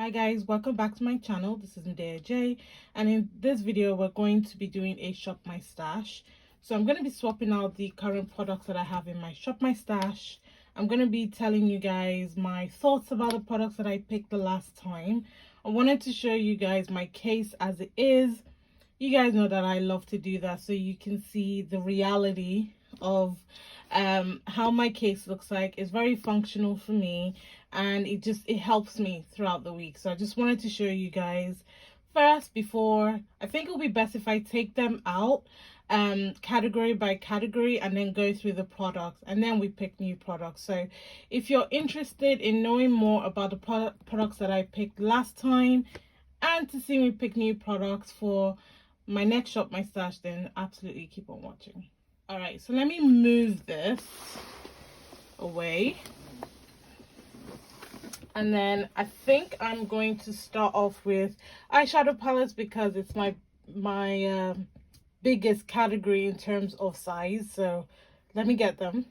Hi guys, welcome back to my channel. This is Medea J, and in this video we're going to be doing a shop my stash. So I'm going to be swapping out the current products that I have in my shop my stash. I'm going to be telling you guys my thoughts about the products that I picked the last time. I wanted to show you guys my case as it is. You guys know that I love to do that, so you can see the reality of how my case looks like. It's very functional for me, and it helps me throughout the week. So I just wanted to show you guys first. Before, I think it'll be best if I take them out category by category and then go through the products, and then we pick new products. So if you're interested in knowing more about the products that I picked last time and to see me pick new products for my next shop my stash, then absolutely keep on watching. All right, so let me move this away, and then I think I'm going to start off with eyeshadow palettes because it's my biggest category in terms of size. So let me get them.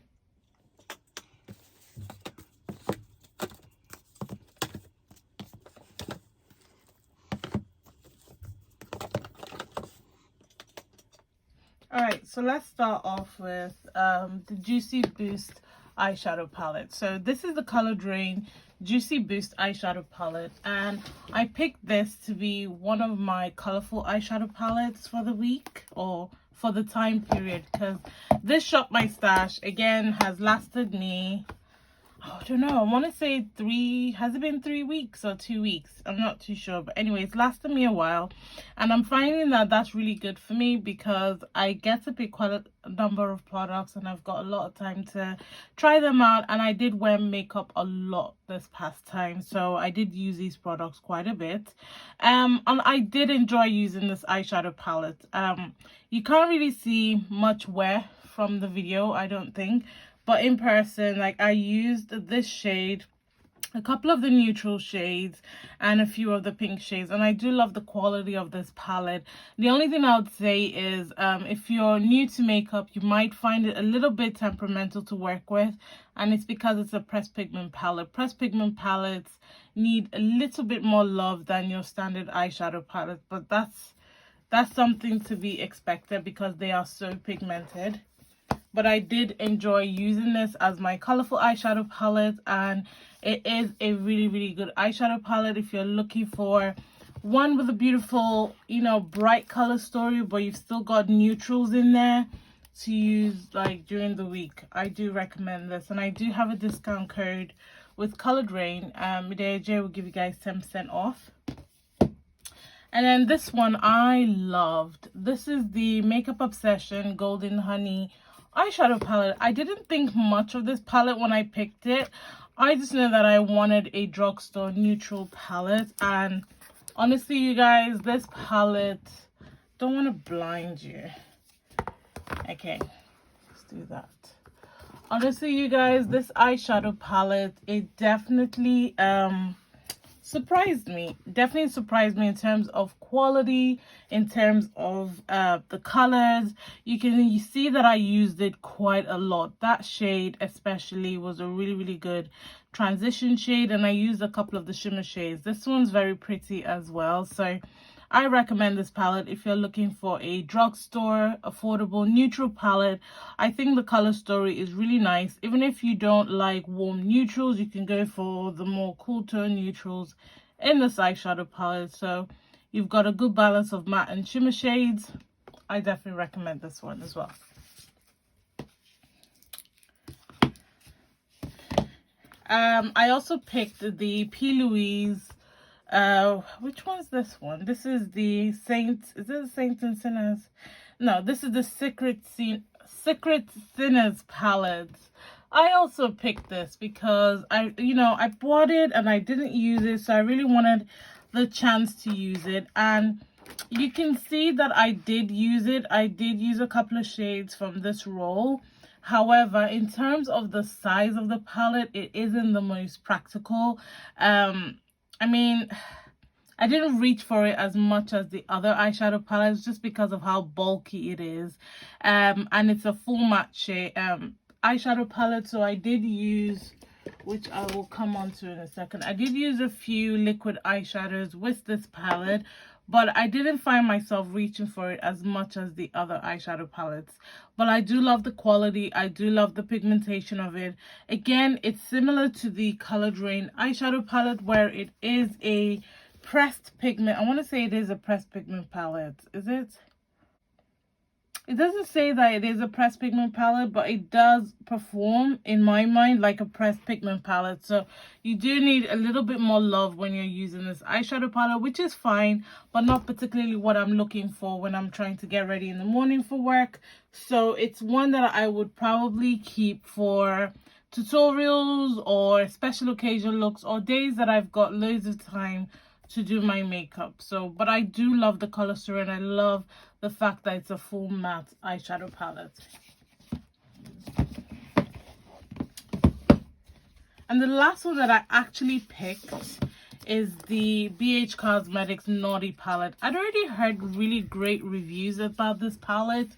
All right, so let's start off with the Juicy Boost eyeshadow palette. So this is the Color Drain Juicy Boost eyeshadow palette, and I picked this to be one of my colorful eyeshadow palettes for the week or for the time period, because this shop my stash again has lasted me, I don't know, I want to say has it been 3 weeks or 2 weeks? I'm not too sure, but anyway, it's lasted me a while, and I'm finding that that's really good for me because I get to pick quite a number of products, and I've got a lot of time to try them out. And I did wear makeup a lot this past time, so I did use these products quite a bit, and I did enjoy using this eyeshadow palette. You can't really see much wear from the video, I don't think, but in person, like, I used this shade, a couple of the neutral shades, and a few of the pink shades, and I do love the quality of this palette. The only thing I would say is if you're new to makeup, you might find it a little bit temperamental to work with, and it's because it's a pressed pigment palette. Pressed pigment palettes need a little bit more love than your standard eyeshadow palette, but that's something to be expected because they are so pigmented. But I did enjoy using this as my colorful eyeshadow palette, and it is a really good eyeshadow palette if you're looking for one with a beautiful, you know, bright color story, but you've still got neutrals in there to use like during the week. I do recommend this, and I do have a discount code with Color Drain. Medea J will give you guys 10% off. And then this one I loved. This is the Makeup Obsession Golden Honey eyeshadow palette. I didn't think much of this palette when I picked it. I just know that I wanted a drugstore neutral palette, and honestly, you guys, this palette, don't want to blind you. Okay, let's do that. Honestly, you guys, this eyeshadow palette, it definitely surprised me. Definitely surprised me in terms of quality, in terms of the colors. You see that I used it quite a lot. That shade especially was a really good transition shade, and I used a couple of the shimmer shades. This one's very pretty as well, so I recommend this palette if you're looking for a drugstore affordable neutral palette. I think the color story is really nice. Even if you don't like warm neutrals, you can go for the more cool tone neutrals in this eyeshadow palette. So you've got a good balance of matte and shimmer shades. I definitely recommend this one as well. I also picked the P. Louise. Which one's this one? This is the Saints. Is it the Saints and Sinners? No, this is the Secret Sinners palette. I also picked this because I bought it and I didn't use it, so I really wanted the chance to use it. And you can see that I did use it. I did use a couple of shades from this roll. However, in terms of the size of the palette, it isn't the most practical. I mean, I didn't reach for it as much as the other eyeshadow palettes just because of how bulky it is. And it's a full matte shade eyeshadow palette, so I did use which I will come on to in a second. I did use a few liquid eyeshadows with this palette, but I didn't find myself reaching for it as much as the other eyeshadow palettes. But I do love the quality. I do love the pigmentation of it. Again, it's similar to the Colored Rain eyeshadow palette, where it is a pressed pigment. I want to say it is a pressed pigment palette. Is it? It doesn't say that it is a pressed pigment palette, but it does perform, in my mind, like a pressed pigment palette. So you do need a little bit more love when you're using this eyeshadow palette, which is fine, but not particularly what I'm looking for when I'm trying to get ready in the morning for work. So it's one that I would probably keep for tutorials or special occasion looks or days that I've got loads of time to do my makeup. So, but I do love the color story, and I love the fact that it's a full matte eyeshadow palette. And the last one that I actually picked is the BH Cosmetics Naughty palette. I'd already heard really great reviews about this palette,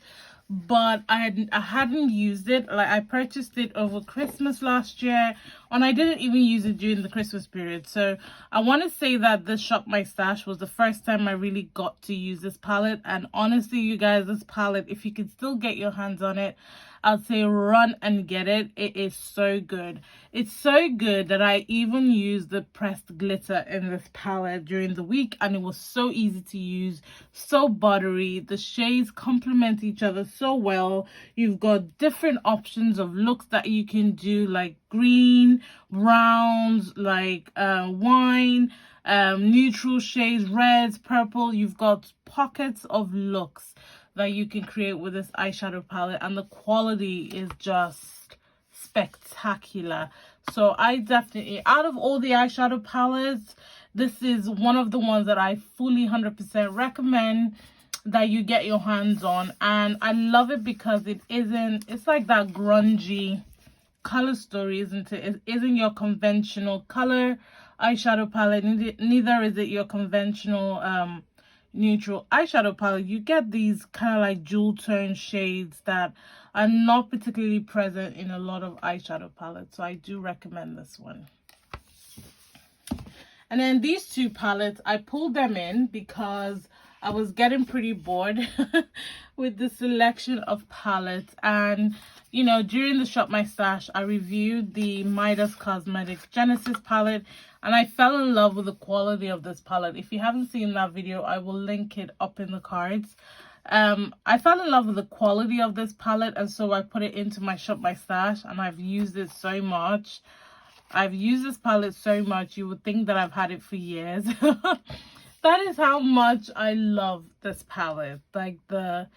but I hadn't used it. Like, I purchased it over Christmas last year, and I didn't even use it during the Christmas period. So I want to say that this Shop My Stash was the first time I really got to use this palette. And honestly, you guys, this palette, if you can still get your hands on it, I'd say run and get it. It is so good. It's so good that I even used the pressed glitter in this palette during the week, and it was so easy to use, so buttery. The shades complement each other so well. You've got different options of looks that you can do, like green, browns, like wine, neutral shades, reds, purple. You've got pockets of looks that you can create with this eyeshadow palette, and the quality is just spectacular. So I definitely, out of all the eyeshadow palettes, this is one of the ones that I fully 100% recommend that you get your hands on. And I love it because it's like that grungy color story, isn't it? It isn't your conventional color eyeshadow palette. Neither is it your conventional neutral eyeshadow palette. You get these kind of like jewel tone shades that are not particularly present in a lot of eyeshadow palettes. So I do recommend this one. And then these two palettes, I pulled them in because I was getting pretty bored with the selection of palettes. And you know, during the Shop My Stash, I reviewed the Midas Cosmetics Genesis palette, and I fell in love with the quality of this palette. If you haven't seen that video, I will link it up in the cards. I fell in love with the quality of this palette, and so I put it into my Shop My Stash, and I've used it so much. I've used this palette so much, you would think that I've had it for years. That is how much I love this palette. Like the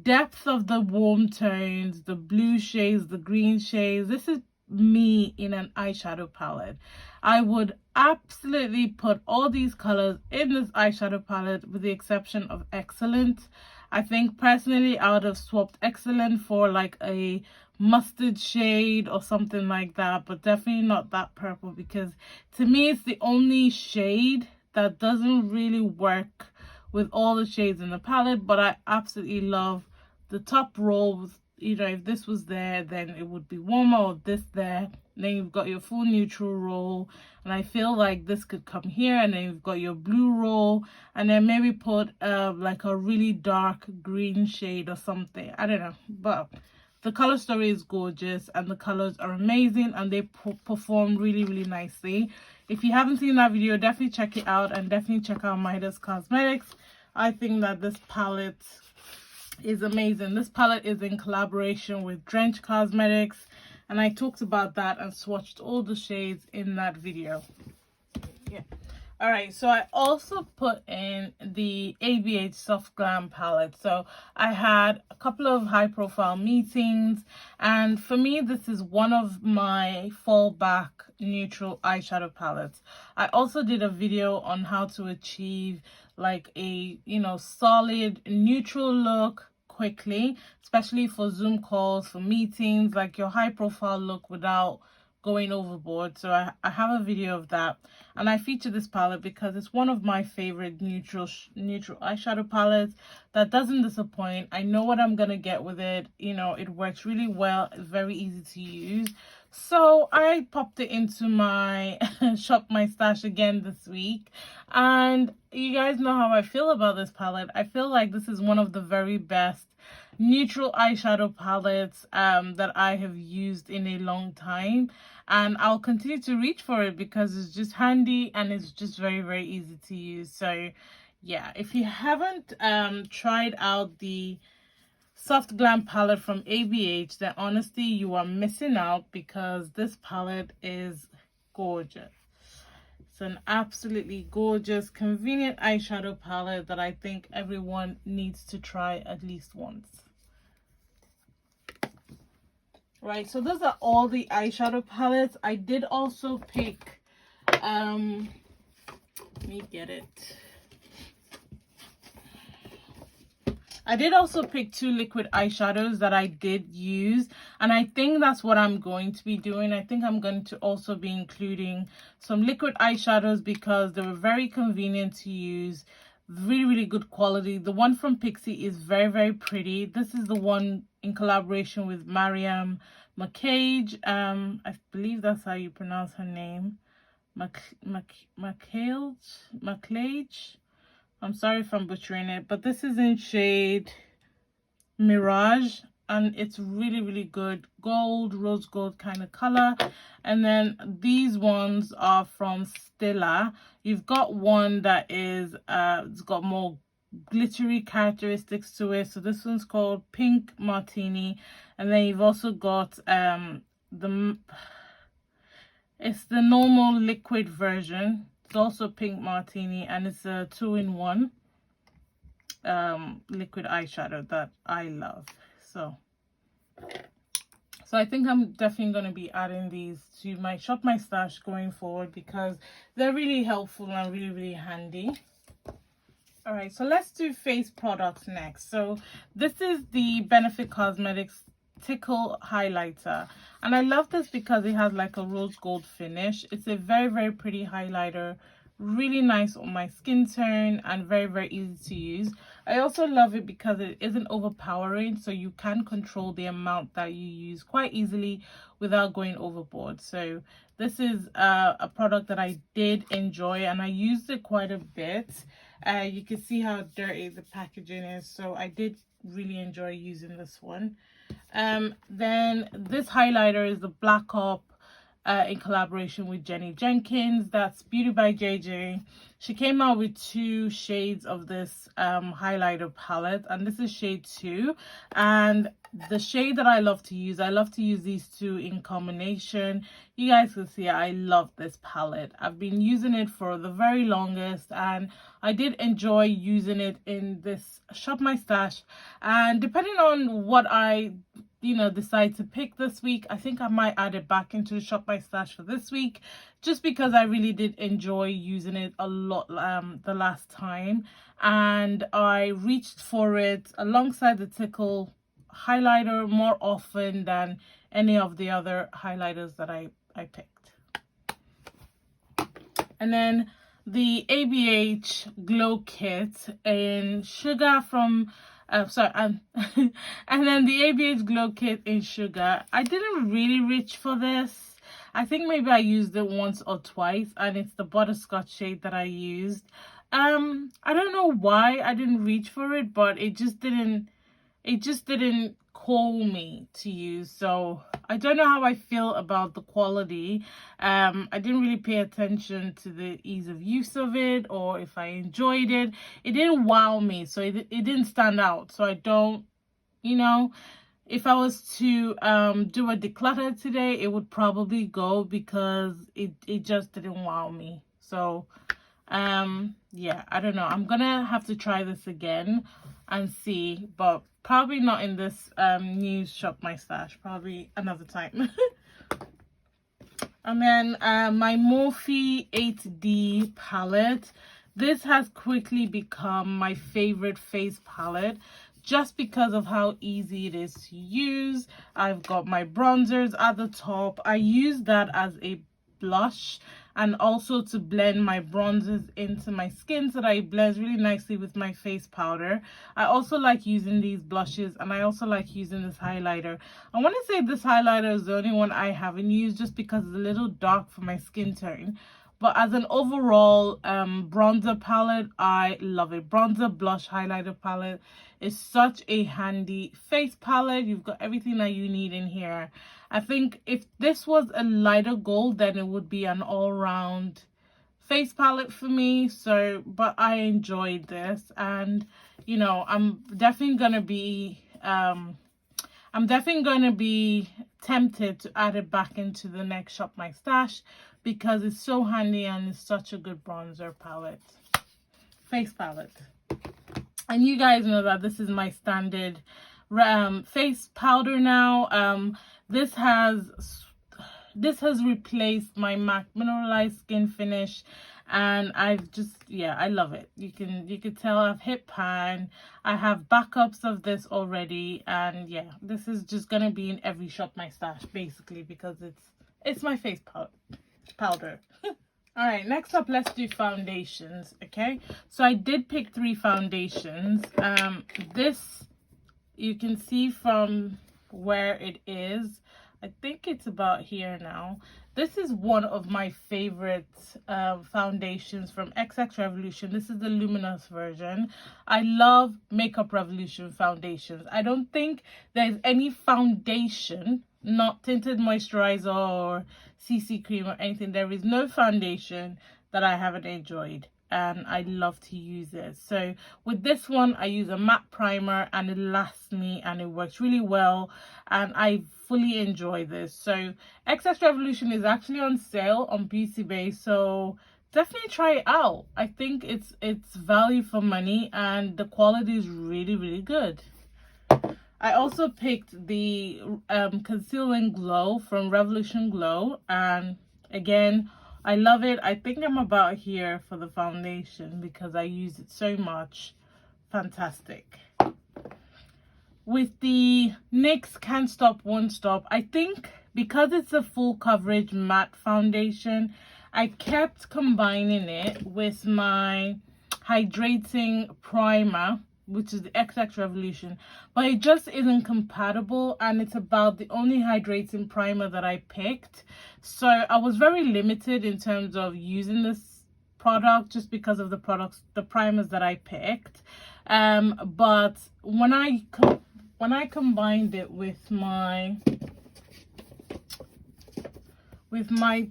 depth of the warm tones, the blue shades, the green shades. This is me in an eyeshadow palette. I would absolutely put all these colors in this eyeshadow palette with the exception of Excellent. I think personally I would have swapped Excellent for like a mustard shade or something like that, but definitely not that purple, because to me it's the only shade that doesn't really work with all the shades in the palette. But I absolutely love the top row with, you know, if this was there, then it would be warmer, or this there. And then you've got your full neutral roll, and I feel like this could come here, and then you've got your blue roll, and then maybe put like a really dark green shade or something. I don't know, but the color story is gorgeous, and the colors are amazing, and they perform really, really nicely. If you haven't seen that video, definitely check it out, and definitely check out Midas Cosmetics. I think that this palette is amazing. This palette is in collaboration with Drench Cosmetics, and I talked about that and swatched all the shades in that video. Yeah. All right, so I also put in the ABH Soft Glam palette. So I had a couple of high profile meetings, and for me this is one of my fallback neutral eyeshadow palettes. I also did a video on how to achieve like a, you know, solid neutral look quickly, especially for Zoom calls, for meetings, like your high profile look without going overboard. So I have a video of that, and I feature this palette because it's one of my favorite neutral eyeshadow palettes that doesn't disappoint. I know what I'm gonna get with it. You know, it works really well. It's very easy to use. So I popped it into my Shop My Stash again this week, and you guys know how I feel about this palette. I feel like this is one of the very best neutral eyeshadow palettes that I have used in a long time, and I'll continue to reach for it because it's just handy and it's just very, very easy to use. So yeah, if you haven't tried out the Soft Glam palette from ABH, then honestly you are missing out, because this palette is gorgeous. It's an absolutely gorgeous, convenient eyeshadow palette that I think everyone needs to try at least once. Right, so those are all the eyeshadow palettes. I did also pick let me get it. I did also pick 2 liquid eyeshadows that I did use, and I think that's what I'm going to be doing. I think I'm going to also be including some liquid eyeshadows because they were very convenient to use, really, really good quality. The one from Pixie is very, very pretty. This is the one in collaboration with Mariam McCage. I believe that's how you pronounce her name. McCage. I'm sorry if I'm butchering it, but this is in shade Mirage, and it's really, really good gold, rose gold kind of color. And then these ones are from Stella. You've got one that is it's got more glittery characteristics to it, so this one's called Pink Martini. And then you've also got it's the normal liquid version. It's also Pink Martini, and it's a 2-in-1 liquid eyeshadow that I love. So I think I'm definitely going to be adding these to my Shop My Stash going forward because they're really helpful and really, really handy. All right, so let's do face products next. So this is the Benefit Cosmetics Tickle highlighter, and I love this because it has like a rose gold finish. It's a very, very pretty highlighter, really nice on my skin tone and very, very easy to use. I also love it because it isn't overpowering, so you can control the amount that you use quite easily without going overboard. So this is a product that I did enjoy, and I used it quite a bit. You can see how dirty the packaging is, so I did really enjoy using this one. Then this highlighter is the Black Op in collaboration with Jenny Jenkins. That's Beauty by JJ. She came out with 2 shades of this highlighter palette, and this is shade 2. And the shade that I love to use these 2 in combination. You guys can see I love this palette. I've been using it for the very longest, and I did enjoy using it in this Shop My Stash. And depending on what I decide to pick this week, I think I might add it back into the Shop My Stash for this week, just because I really did enjoy using it a lot the last time, and I reached for it alongside the Tickle highlighter more often than any of the other highlighters that I picked. And then the ABH Glow Kit in Sugar from and then the ABH Glow Kit in Sugar. I didn't really reach for this. I think maybe I used it once or twice, and it's the butterscotch shade that I used. I don't know why I didn't reach for it, but it just didn't call me to use. So I don't know how I feel about the quality. I didn't really pay attention to the ease of use of it, or if I enjoyed it. It didn't wow me, so it didn't stand out. So I don't, if I was to do a declutter today, it would probably go, because it just didn't wow me. So yeah, I don't know. I'm gonna have to try this again and see, but probably not in this new Shop My Stash, probably another time. And then my Morphe 8D palette. This has quickly become my favorite face palette, just because of how easy it is to use. I've got my bronzers at the top. I use that as a blush and also to blend my bronzers into my skin so that it blends really nicely with my face powder. I also like using these blushes, and I also like using this highlighter. I want to say this highlighter is the only one I haven't used just because it's a little dark for my skin tone. But as an overall bronzer palette, I love it. Bronzer, blush, highlighter palette is such a handy face palette. You've got everything that you need in here. I think if this was a lighter gold, then it would be an all-round face palette for me. So, but I enjoyed this, and you know, I'm definitely gonna be tempted to add it back into the next Shop My Stash because it's so handy and it's such a good bronzer palette, face palette. And you guys know that this is my standard face powder now. This has replaced my MAC mineralized skin finish, and I've just, yeah, I love it. You can tell I've hit pan. I have backups of this already, and yeah, this is just gonna be in every Shop My Stash basically because it's my face powder. All right, next up, let's do foundations. Okay, so I did pick 3 foundations. This you can see from where it is. I think it's about here now. This is one of my favorite foundations from XX Revolution. This is the luminous version. I love Makeup Revolution foundations. I don't think there's any foundation, not tinted moisturizer or CC cream or anything. There is no foundation that I haven't enjoyed, and I love to use it. So with this one, I use a matte primer, and it lasts me and it works really well, and I fully enjoy this. So XX Revolution is actually on sale on PC Base, so definitely try it out. I think it's value for money, and the quality is really good. I also picked the Conceal and Glow from Revolution Glow, and again, I love it. I think I'm about here for the foundation because I use it so much. Fantastic. With the NYX Can't Stop Won't Stop, I think because it's a full coverage matte foundation, I kept combining it with my hydrating primer, which is the XX Revolution, but it just isn't compatible, and it's about the only hydrating primer that I picked. So I was very limited in terms of using this product just because of the primers that I picked. But when I combined it with my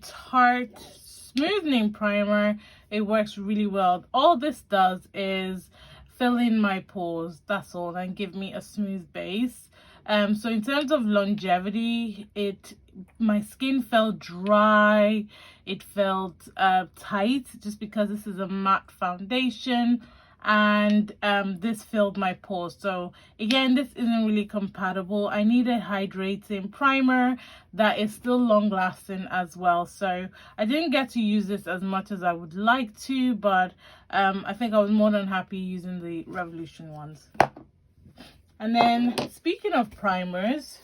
Tarte smoothing primer, it works really well. All this does is fill in my pores, that's all, and give me a smooth base. So in terms of longevity, my skin felt dry, it felt tight just because this is a matte foundation, and this filled my pores. So again, this isn't really compatible. I need a hydrating primer that is still long lasting as well. So I didn't get to use this as much as I would like to, but I think I was more than happy using the Revolution ones. And then speaking of primers,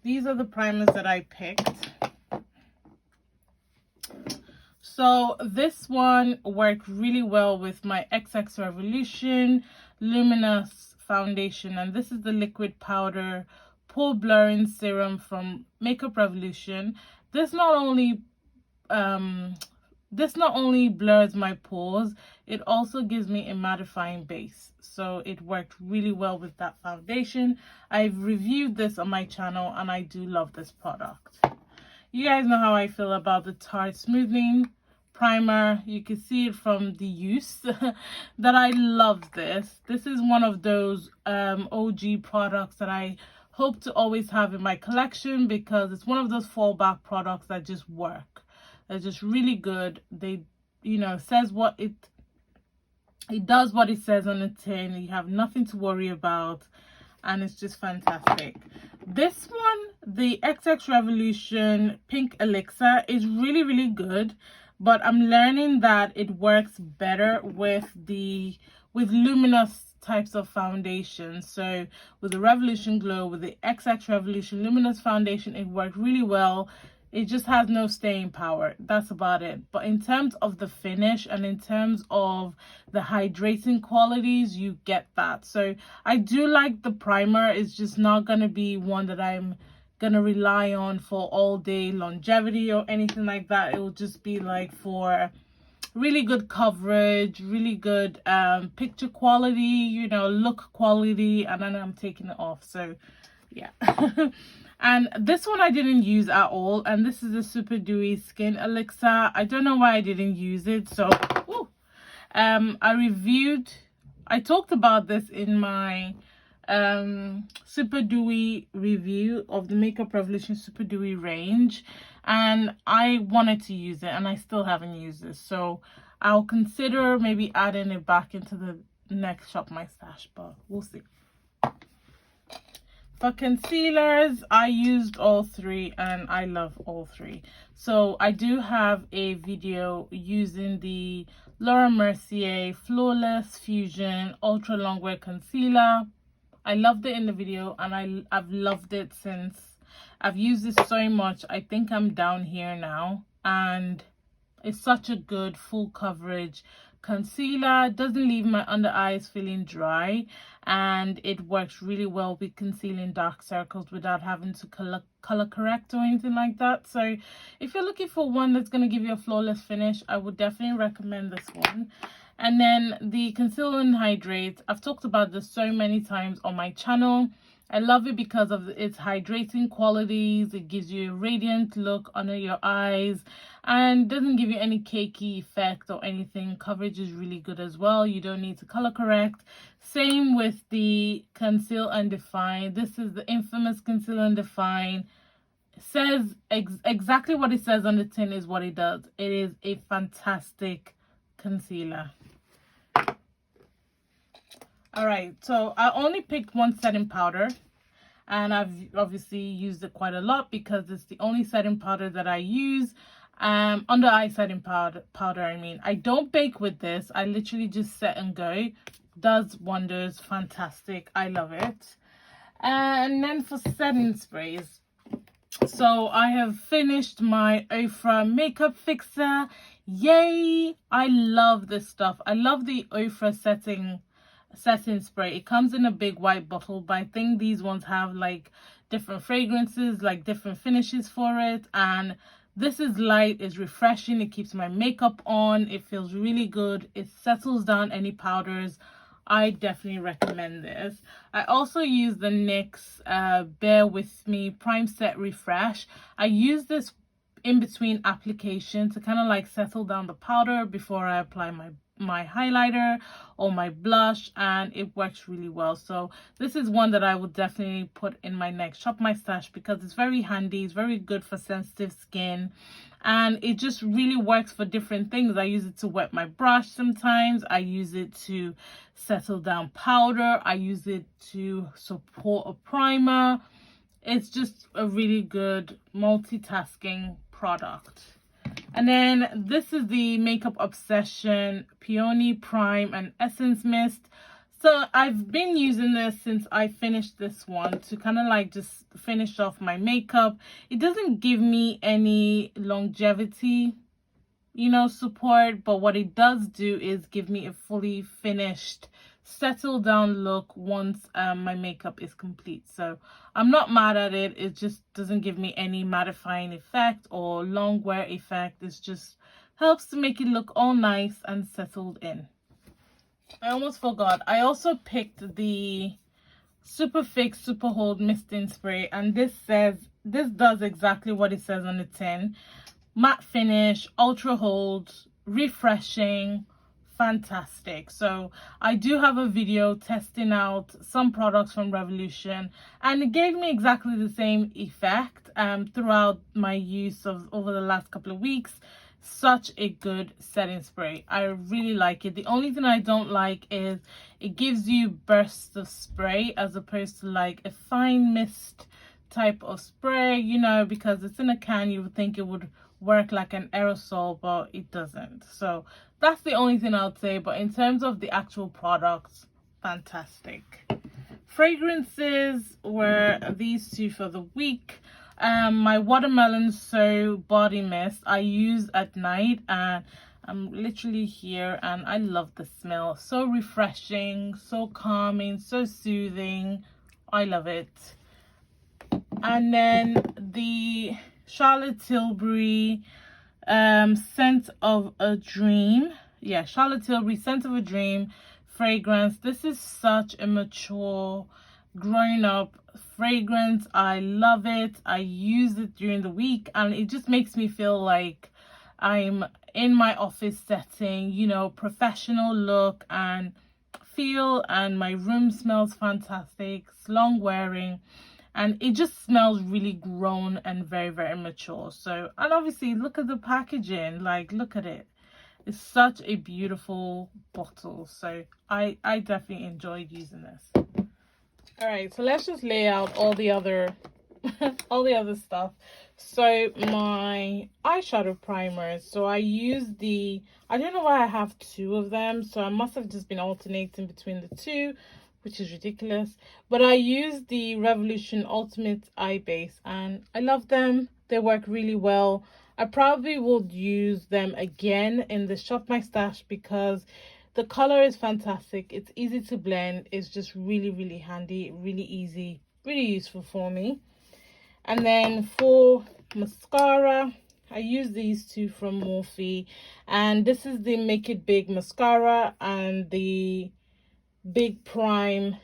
these are the primers that I picked. So this one worked really well with my XX Revolution Luminous Foundation, and this is the liquid powder pore blurring serum from Makeup Revolution. This not only blurs my pores, it also gives me a mattifying base. So it worked really well with that foundation. I've reviewed this on my channel, and I do love this product. You guys know how I feel about the Tarte Smoothing Primer. You can see it from the use that I love this. This is one of those OG products that I hope to always have in my collection because it's one of those fallback products that just work. They're just really good. They, says what it does what it says on the tin. You have nothing to worry about, and it's just fantastic. This one, the XX Revolution Pink Elixir, is really good, but I'm learning that it works better with luminous types of foundation. So with the Revolution Glow, with the XX Revolution Luminous Foundation, it worked really well. It just has no staying power. That's about it. But in terms of the finish and in terms of the hydrating qualities, you get that. So I do like the primer. It's just not going to be one that I'm going to rely on for all day longevity or anything like that. It will just be like for really good coverage, really good picture quality, you know, look quality, and then I'm taking it off. So yeah. And this one I didn't use at all, and this is a Super Dewy Skin Elixir. I don't know why I didn't use it. So I talked about this in my Super Dewy review of the Makeup Revolution Super Dewy range, and I wanted to use it and I still haven't used it, so I'll consider maybe adding it back into the next Shop My Stash, but we'll see. For concealers, I used all three and I love all three. So I do have a video using the Laura Mercier Flawless Fusion Ultra Longwear Concealer. I loved it in the video and I've loved it since. I've used it so much. I think I'm down here now, and it's such a good full coverage concealer. Doesn't leave my under eyes feeling dry, and it works really well with concealing dark circles without having to color correct or anything like that. So if you're looking for one that's going to give you a flawless finish, I would definitely recommend this one. And then the Conceal and Hydrate, I've talked about this so many times on my channel. I love it because of its hydrating qualities. It gives you a radiant look under your eyes and doesn't give you any cakey effect or anything. Coverage is really good as well. You don't need to color correct. Same with the Conceal and Define. This is the infamous Conceal and Define. It says exactly what it says on the tin is what it does. It is a fantastic concealer. All right, so I only picked one setting powder, and I've obviously used it quite a lot because it's the only setting powder that I use. Under eye setting powder, I mean. I don't bake with this. I literally just set and go. Does wonders. Fantastic. I love it. And then for setting sprays, so I have finished my Ofra Makeup Fixer. Yay! I love this stuff. I love the Ofra setting spray. It comes in a big white bottle, but I think these ones have like different fragrances, like different finishes for it. And this is light, it's refreshing, it keeps my makeup on, it feels really good, it settles down any powders. I definitely recommend this. I also use the NYX Bear With Me Prime Set Refresh. I use this in between application to kind of like settle down the powder before I apply my highlighter or my blush, and it works really well. So this is one that I would definitely put in my next Shop My Stash because it's very handy, it's very good for sensitive skin, and it just really works for different things. I use it to wet my brush sometimes, I use it to settle down powder, I use it to support a primer. It's just a really good multitasking product. And then this is the Makeup Obsession Peony Prime and Essence Mist. So I've been using this since I finished this one to kind of like just finish off my makeup. It doesn't give me any longevity, you know, support, but what it does do is give me a fully finished, settled down look once my makeup is complete. So I'm not mad at it. It just doesn't give me any mattifying effect or long wear effect. It just helps to make it look all nice and settled in. I almost forgot, I also picked the Super Fix Super Hold Misting Spray, and this does exactly what it says on the tin. Matte finish, ultra hold, refreshing, fantastic. So I do have a video testing out some products from Revolution, and it gave me exactly the same effect throughout my use of over the last couple of weeks. Such a good setting spray. I really like it. The only thing I don't like is it gives you bursts of spray as opposed to like a fine mist type of spray, you know, because it's in a can. You would think it would work like an aerosol, but it doesn't. So that's the only thing I'll say. But in terms of the actual products, fantastic. Fragrances were these two for the week. My watermelon so body mist I use at night, and I'm literally here and I love the smell. So refreshing, so calming, so soothing. I love it. And then the Charlotte Tilbury scent of a dream. Yeah, Charlotte Tilbury scent of a dream fragrance. This is such a mature, grown up fragrance. I love it. I use it during the week and it just makes me feel like I'm in my office setting, you know, professional look and feel, and my room smells fantastic. It's long wearing and it just smells really grown and very, very mature. So, and obviously look at the packaging, like look at it. It's such a beautiful bottle. So I definitely enjoyed using this. All right, so let's just lay out all the other all the other stuff. So my eyeshadow primers, so I use the, I don't know why I have two of them, so I must have just been alternating between the two, which is ridiculous. But I use the Revolution Ultimate Eye Base and I love them. They work really well. I probably will use them again in the Shop My Stash because the color is fantastic. It's easy to blend. It's just really, really handy, really easy, really useful for me. And then for mascara, I use these two from Morphe. And this is the Make It Big mascara and the Big priming,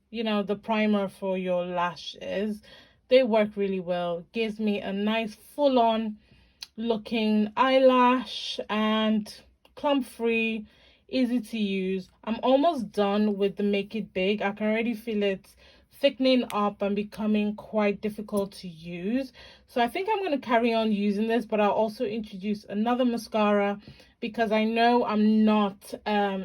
you know, the primer for your lashes. They work really well. Gives me a nice full-on looking eyelash and clump free, easy to use. I'm almost done with the Make It Big. I can already feel it thickening up and becoming quite difficult to use. So I think I'm going to carry on using this, but I'll also introduce another mascara because I know I'm not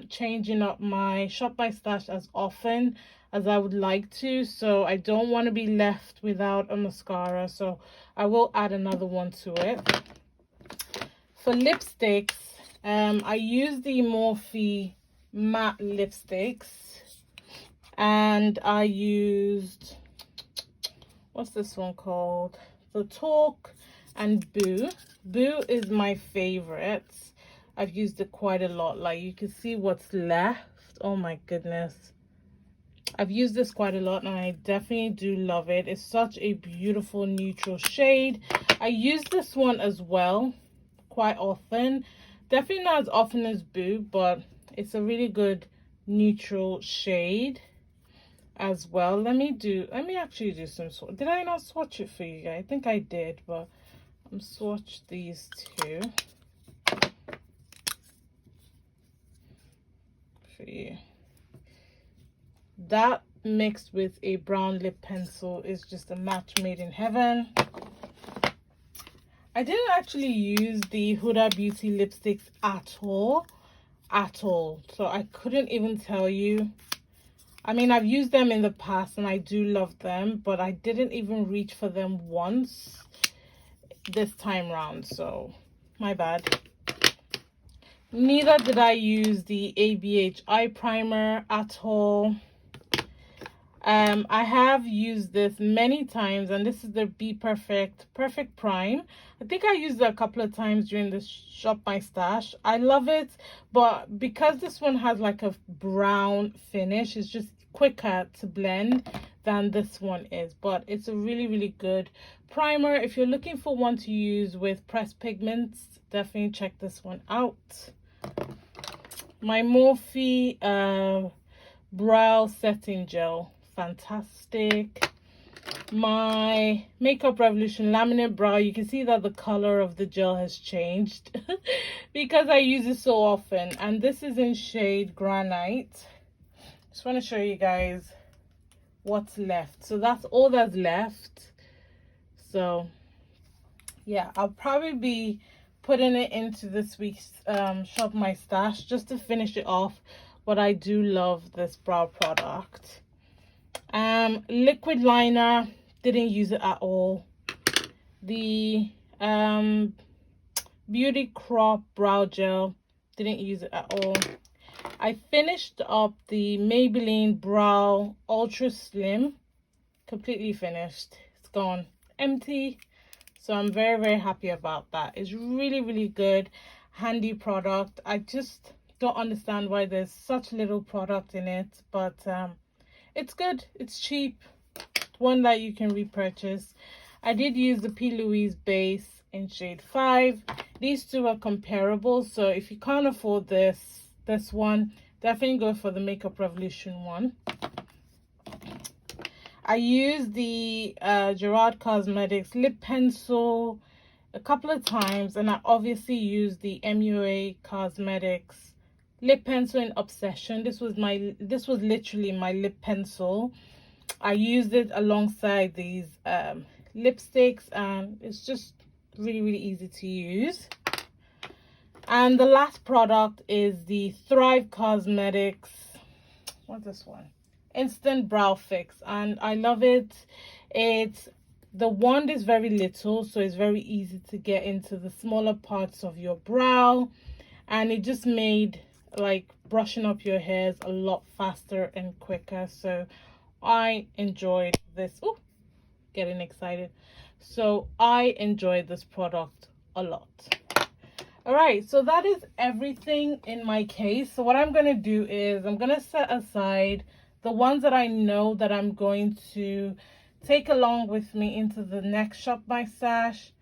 changing up my Shop My Stash as often as I would like to. So I don't want to be left without a mascara. So I will add another one to it. For lipsticks, I use the Morphe matte lipsticks. And I used, what's this one called? The Talk and Boo. Boo is my favorite. I've used it quite a lot. Like you can see what's left. Oh my goodness. I've used this quite a lot and I definitely do love it. It's such a beautiful neutral shade. I use this one as well quite often. Definitely not as often as Boo, but it's a really good neutral shade as well. Let me actually do some swatch. Did I not swatch it for you guys? I think I did, but I'm swatch these two for you. That mixed with a brown lip pencil is just a match made in heaven. I didn't actually use the Huda Beauty lipsticks at all, so I couldn't even tell you. I mean, I've used them in the past and I do love them, but I didn't even reach for them once this time round, so my bad. Neither did I use the ABH eye primer at all. I have used this many times, and this is the Be Perfect Prime. I think I used it a couple of times during the Shop My Stash. I love it, but because this one has like a brown finish, it's just quicker to blend than this one is. But it's a really, really good primer. If you're looking for one to use with pressed pigments, definitely check this one out. My Morphe brow setting gel, fantastic. My Makeup Revolution laminate brow, you can see that the color of the gel has changed because I use it so often, and this is in shade Granite. Just want to show you guys what's left. So that's all that's left. So yeah, I'll probably be putting it into this week's Shop My Stash just to finish it off, but I do love this brow product. Liquid liner, didn't use it at all. The Beauty Crop brow gel, didn't use it at all. I finished up the Maybelline brow ultra slim, completely finished. It's gone empty. So I'm very, very happy about that. It's really, really good, handy product. I just don't understand why there's such little product in it, but it's good. It's cheap. One that you can repurchase. I did use the P. Louise base in shade 5. These two are comparable, so if you can't afford this one, definitely go for the Makeup Revolution one. I used the Gerard Cosmetics lip pencil a couple of times, and I obviously used the MUA Cosmetics lip pencil in Obsession. This was literally my lip pencil. I used it alongside these lipsticks, and it's just really, really easy to use. And the last product is the Thrive Cosmetics, what's this one? Instant Brow Fix, and I love it. The wand is very little, so it's very easy to get into the smaller parts of your brow, and it just made like brushing up your hairs a lot faster and quicker. So I enjoyed this. Oh, getting excited. So I enjoyed this product a lot. All right, so that is everything in my case. So what I'm going to do is I'm going to set aside the ones that I know that I'm going to take along with me into the next Shop My Stash,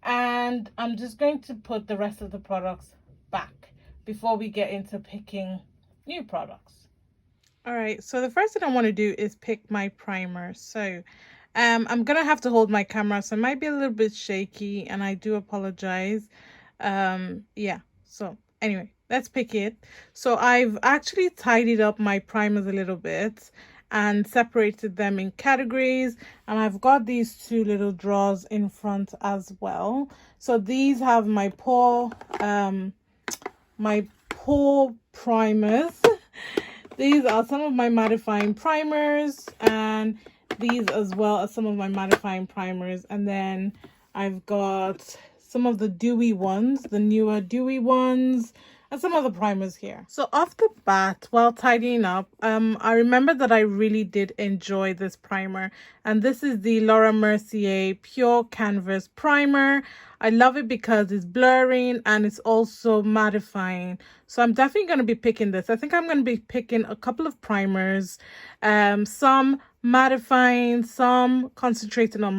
and I'm just going to put the rest of the products back before we get into picking new products. All right, so the first thing I want to do is pick my primer. So I'm gonna have to hold my camera, so it might be a little bit shaky, and I do apologize. Yeah, so anyway, let's pick it. So I've actually tidied up my primers a little bit and separated them in categories, and I've got these two little drawers in front as well. So these have my pore primers. These are some of my mattifying primers, and these as well as some of my mattifying primers. And then I've got some of the dewy ones, the newer dewy ones, and some of the primers here. So off the bat, while tidying up, I remember that I really did enjoy this primer, and this is the Laura Mercier Pure Canvas Primer. I love it because it's blurring and it's also mattifying. So I'm definitely going to be picking this. I think I'm going to be picking a couple of primers, some mattifying, some concentrating on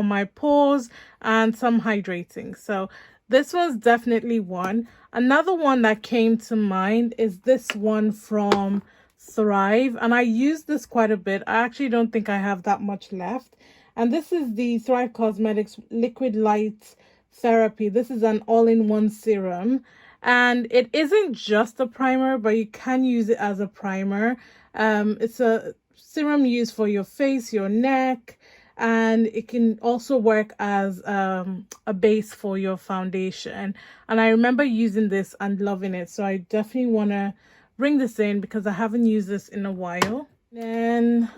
my pores, and some hydrating. So this one's definitely one. Another one that came to mind is this one from Thrive, and I use this quite a bit. I actually don't think I have that much left. And this is the Thrive Cosmetics Liquid Light Therapy. This is an all-in-one serum, and it isn't just a primer, but you can use it as a primer. It's a serum used for your face, your neck, and it can also work as a base for your foundation. And I remember using this and loving it, so I definitely want to bring this in because I haven't used this in a while. Then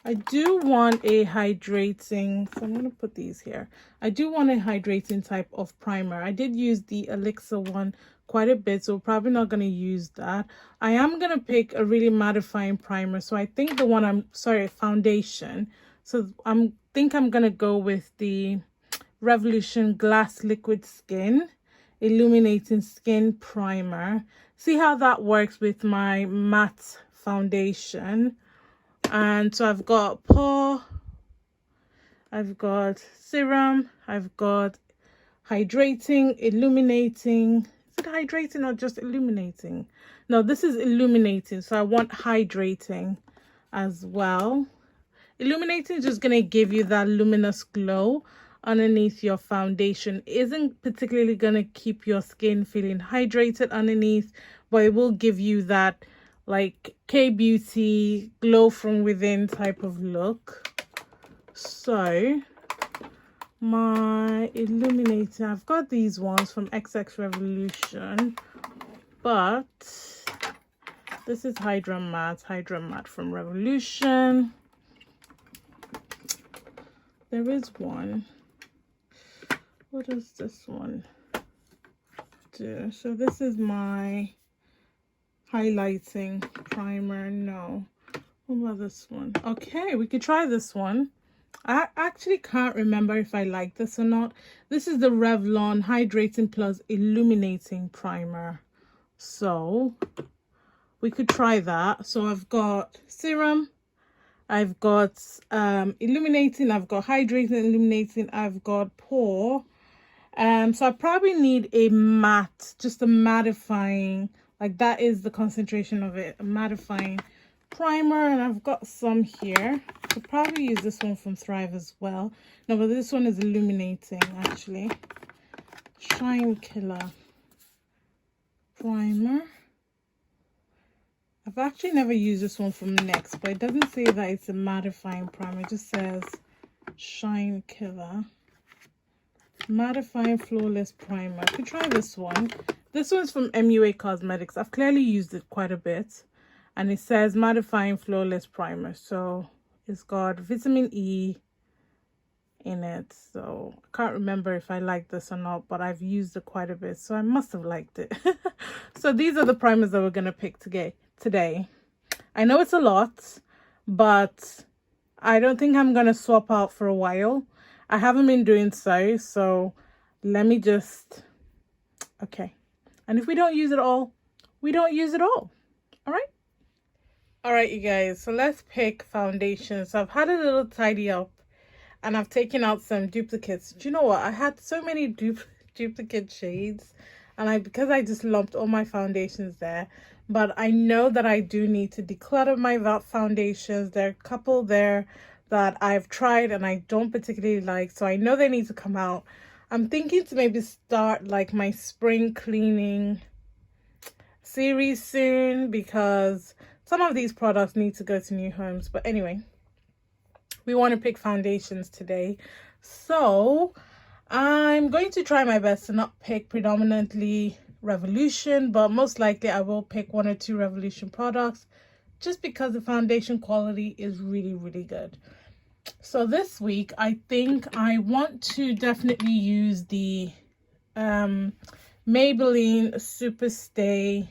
I do want a hydrating, so I'm going to put these here. I do want a hydrating type of primer. I did use the Elixir one quite a bit, so we're probably not going to use that. I am going to pick a really mattifying primer. So I think the one foundation. So I think I'm going to go with the Revolution Glass Liquid Skin Illuminating Skin Primer. See how that works with my matte foundation. And so I've got pore, I've got serum, I've got hydrating, illuminating. Is it hydrating or just illuminating? No, this is illuminating, so I want hydrating as well. Illuminating is just going to give you that luminous glow underneath your foundation. Isn't particularly going to keep your skin feeling hydrated underneath, but it will give you that like K-beauty glow from within type of look. So my illuminating, I've got these ones from XX Revolution, but this is Hydra Matte from Revolution. There is one. What does this one do? So this is my highlighting primer. No, What about this one? Okay, we could try this one. I actually can't remember if I like this or not. This is the Revlon Hydrating Plus Illuminating Primer. So we could try that. So I've got serum, I've got illuminating, I've got hydrating, illuminating, I've got pore. So I probably need a matte, just a mattifying, like that is the concentration of it, a mattifying primer, and I've got some here. I'll probably use this one from Thrive as well. No, but this one is illuminating actually. Shine Killer primer. I've actually never used this one from NYX, but it doesn't say that it's a mattifying primer. It just says Shine Killer mattifying flawless primer. I could try this one. This one's from MUA Cosmetics. I've clearly used it quite a bit, and it says mattifying flawless primer. So it's got vitamin E in it. So I can't remember if I like this or not, but I've used it quite a bit, so I must have liked it. So these are the primers that we're gonna pick today. I know it's a lot, but I don't think I'm gonna swap out for a while. I haven't been doing so let me just, okay. And if we don't use it all, we don't use it all. All right, you guys, so let's pick foundation. So I've had a little tidy up, and I've taken out some duplicates. Do you know what? I had so many duplicate shades, and because I just lumped all my foundations there. But I know that I do need to declutter my foundations. There are a couple there that I've tried and I don't particularly like, so I know they need to come out. I'm thinking to maybe start like my spring cleaning series soon, because some of these products need to go to new homes. But anyway, we want to pick foundations today, so I'm going to try my best to not pick predominantly Revolution, but most likely I will pick 1 or 2 Revolution products, just because the foundation quality is really, really good. So this week, I think I want to definitely use the Maybelline Super Stay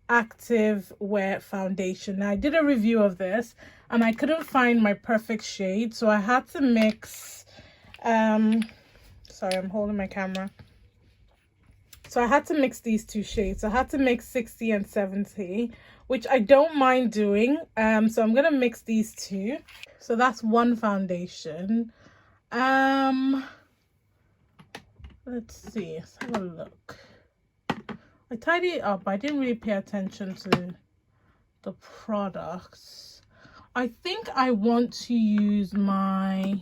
Active Wear Foundation. Now, I did a review of this, and I couldn't find my perfect shade, so I had to mix, sorry, I'm holding my camera. So I had to mix these 2 shades. So I had to mix 60 and 70, which I don't mind doing. So I'm gonna mix these 2. So that's one foundation. Let's see, let's have a look. I tidied it up. I didn't really pay attention to the products. I think I want to use my,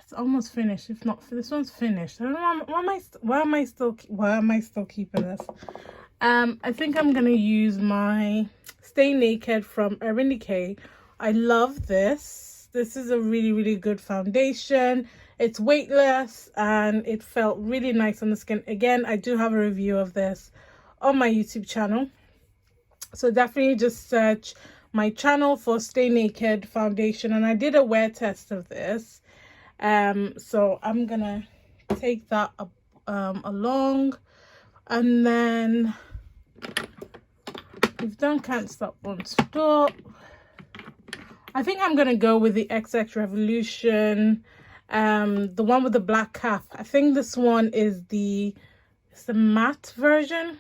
it's almost finished. If not, this one's finished. I don't know why am I still keeping this? I think I'm gonna use my Stay Naked from Urban Decay. I love this. This is a really, really good foundation. It's weightless and it felt really nice on the skin. Again, I do have a review of this on my YouTube channel, so definitely just search my channel for Stay Naked foundation, and I did a wear test of this. So I'm gonna take that along, and then we've done Can't Stop Won't Stop. I think I'm gonna go with the XX Revolution, the one with the black cap. I think this one is the matte version,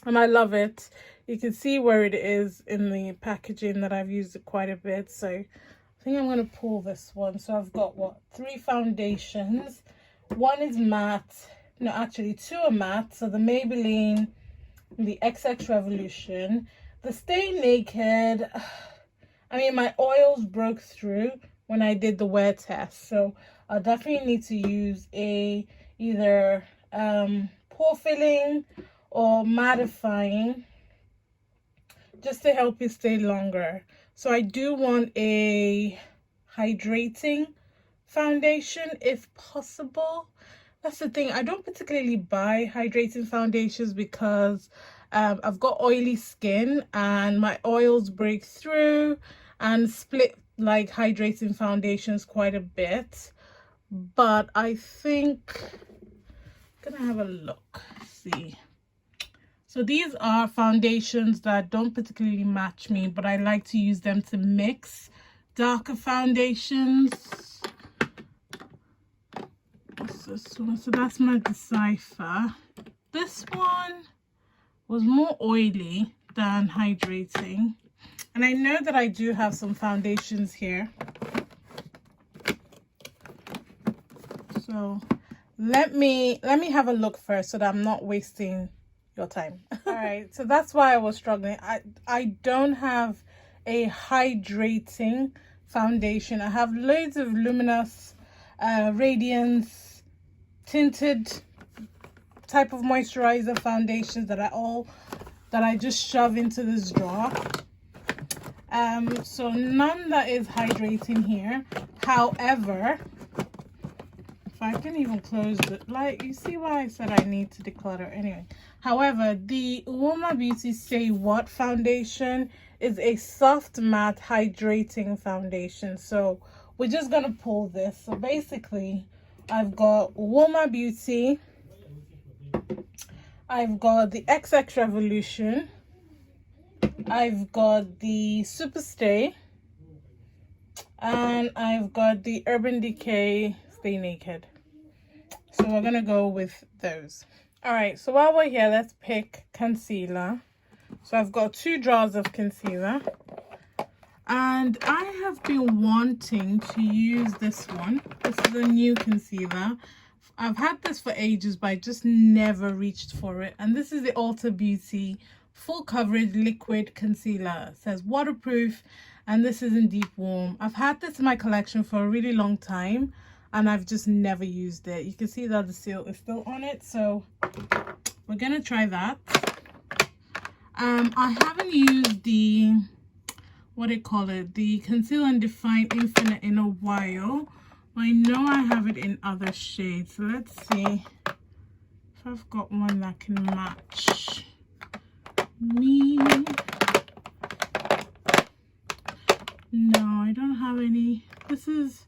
and I love it. You can see where it is in the packaging that I've used it quite a bit. So I think I'm gonna pull this one. So I've got 3 foundations. One is matte. No, actually 2 are matte. So the Maybelline, the XX Revolution, the Stay Naked. I mean, my oils broke through when I did the wear test, so I'll definitely need to use either pore filling or mattifying, just to help you stay longer. So I do want a hydrating foundation if possible. That's the thing, I don't particularly buy hydrating foundations because I've got oily skin and my oils break through and split like hydrating foundations quite a bit. But I think I'm gonna have a look, see. So these are foundations that don't particularly match me, but I like to use them to mix darker foundations. So that's my Decipher. This one was more oily than hydrating. And I know that I do have some foundations here. So let me have a look first so that I'm not wasting your time. All right, so that's why I was struggling. I don't have a hydrating foundation. I have loads of luminous radiance tinted type of moisturizer foundations that I just shove into this drawer. So none that is hydrating here. However, if I can even close it, like, you see why I said I need to declutter anyway. However, the Uoma Beauty Say What foundation is a soft matte hydrating foundation. So we're just gonna pull this. So basically, I've got Uoma Beauty, I've got the XX Revolution, I've got the Superstay, and I've got the Urban Decay Stay Naked. So we're gonna go with those. All right, so while we're here, let's pick concealer. So I've got 2 drawers of concealer, and I have been wanting to use this one. This is a new concealer. I've had this for ages, but I just never reached for it. And this is the Ulta Beauty Full Coverage Liquid Concealer. It says waterproof, and this is in deep warm. I've had this in my collection for a really long time, and I've just never used it. You can see that the seal is still on it, so we're gonna try that. I haven't used the, what do you call it, the Conceal and Define Infinite in a while. I know I have it in other shades, so let's see if I've got one that can match me. No, I don't have any. This is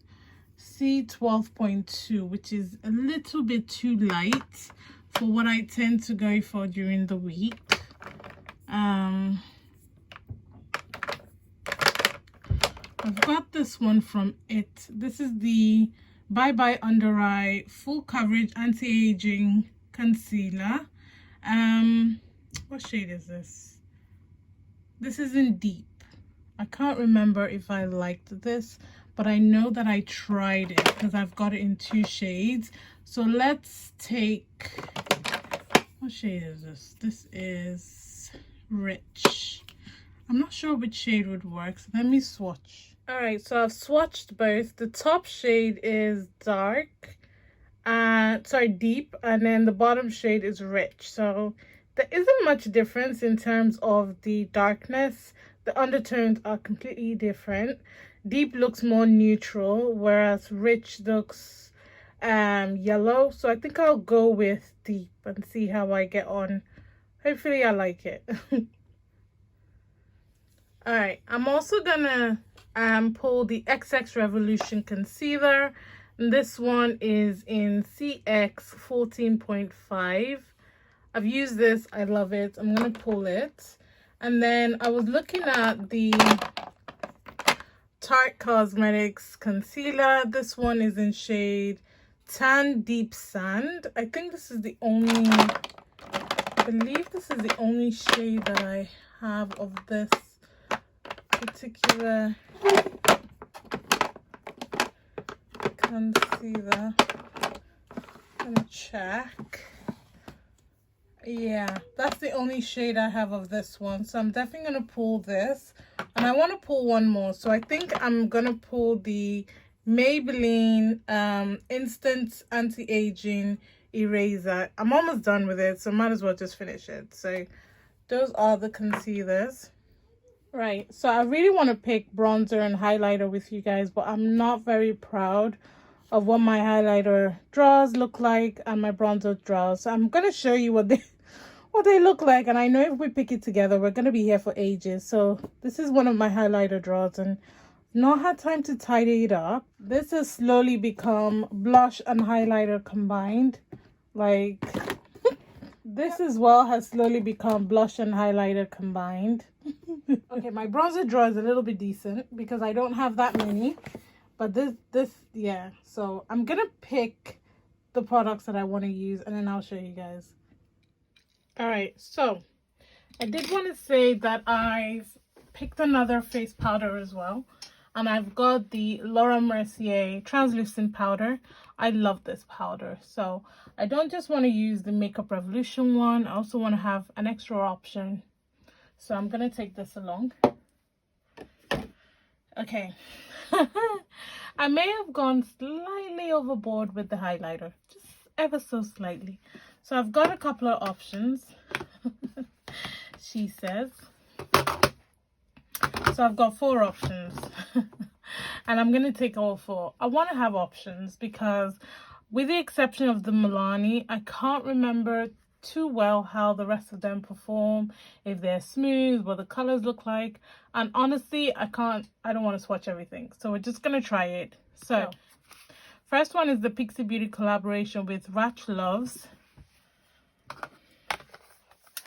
C12.2, which is a little bit too light for what I tend to go for during the week. I've got this one from It. This is the Bye Bye Under Eye Full Coverage Anti-Aging Concealer. What shade is this? This is in Deep. I can't remember if I liked this, but I know that I tried it because I've got it in 2 shades. So let's take, what shade is this? This is Rich. I'm not sure which shade would work, so let me swatch. All right, so I've swatched both. The top shade is dark, deep, and then the bottom shade is rich. So there isn't much difference in terms of the darkness. The undertones are completely different. Deep looks more neutral, whereas rich looks yellow. So I think I'll go with deep and see how I get on. Hopefully I like it. All right, I'm also gonna pull the XX Revolution concealer. And this one is in CX 14.5. I've used this, I love it. I'm gonna pull it. And then I was looking at the Tarte Cosmetics concealer. This one is in shade Tan Deep Sand. I think this is the only, I believe this is the only shade that I have of this particular concealer. I'm gonna check. Yeah, that's the only shade I have of this one, so I'm definitely gonna pull this, and I want to pull one more. So I think I'm gonna pull the Maybelline Instant Anti-Aging Eraser. I'm almost done with it, so might as well just finish it. So those are the concealers. Right, so I really want to pick bronzer and highlighter with you guys, but I'm not very proud of what my highlighter drawers look like and my bronzer drawers. So I'm going to show you what they look like, and I know if we pick it together, we're going to be here for ages. So this is one of my highlighter drawers, and not had time to tidy it up. This has slowly become blush and highlighter combined. Like, This as well has slowly become blush and highlighter combined. Okay, my bronzer drawer is a little bit decent because I don't have that many. But yeah. So I'm going to pick the products that I want to use and then I'll show you guys. Alright, so I did want to say that I've picked another face powder as well. And I've got the Laura Mercier translucent powder. I love this powder. So I don't just want to use the Makeup Revolution one. I also want to have an extra option. So I'm going to take this along. Okay. I may have gone slightly overboard with the highlighter. Just ever so slightly. So I've got a couple of options. She says. So I've got 4 options. And I'm going to take all 4. I want to have options because with the exception of the Milani, I can't remember too well how the rest of them perform, if they're smooth, what the colors look like. And honestly, I don't want to swatch everything. So we're just going to try it. So first one is the Pixie Beauty collaboration with Ratch Loves.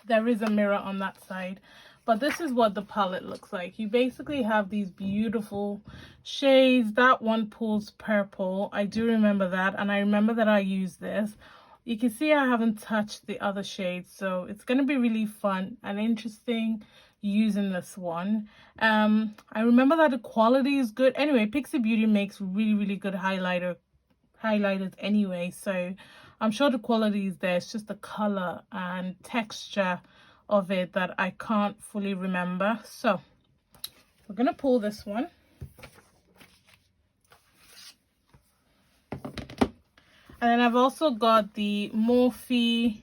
There is a mirror on that side. But this is what the palette looks like. You basically have these beautiful shades. That one pulls purple. I do remember that. And I remember that I used this. You can see I haven't touched the other shades. So it's going to be really fun and interesting using this one. I remember that the quality is good. Anyway, Pixie Beauty makes really, really good highlighters anyway. So I'm sure the quality is there. It's just the color and texture of it that I can't fully remember. So we're gonna pull this one. And then I've also got the Morphe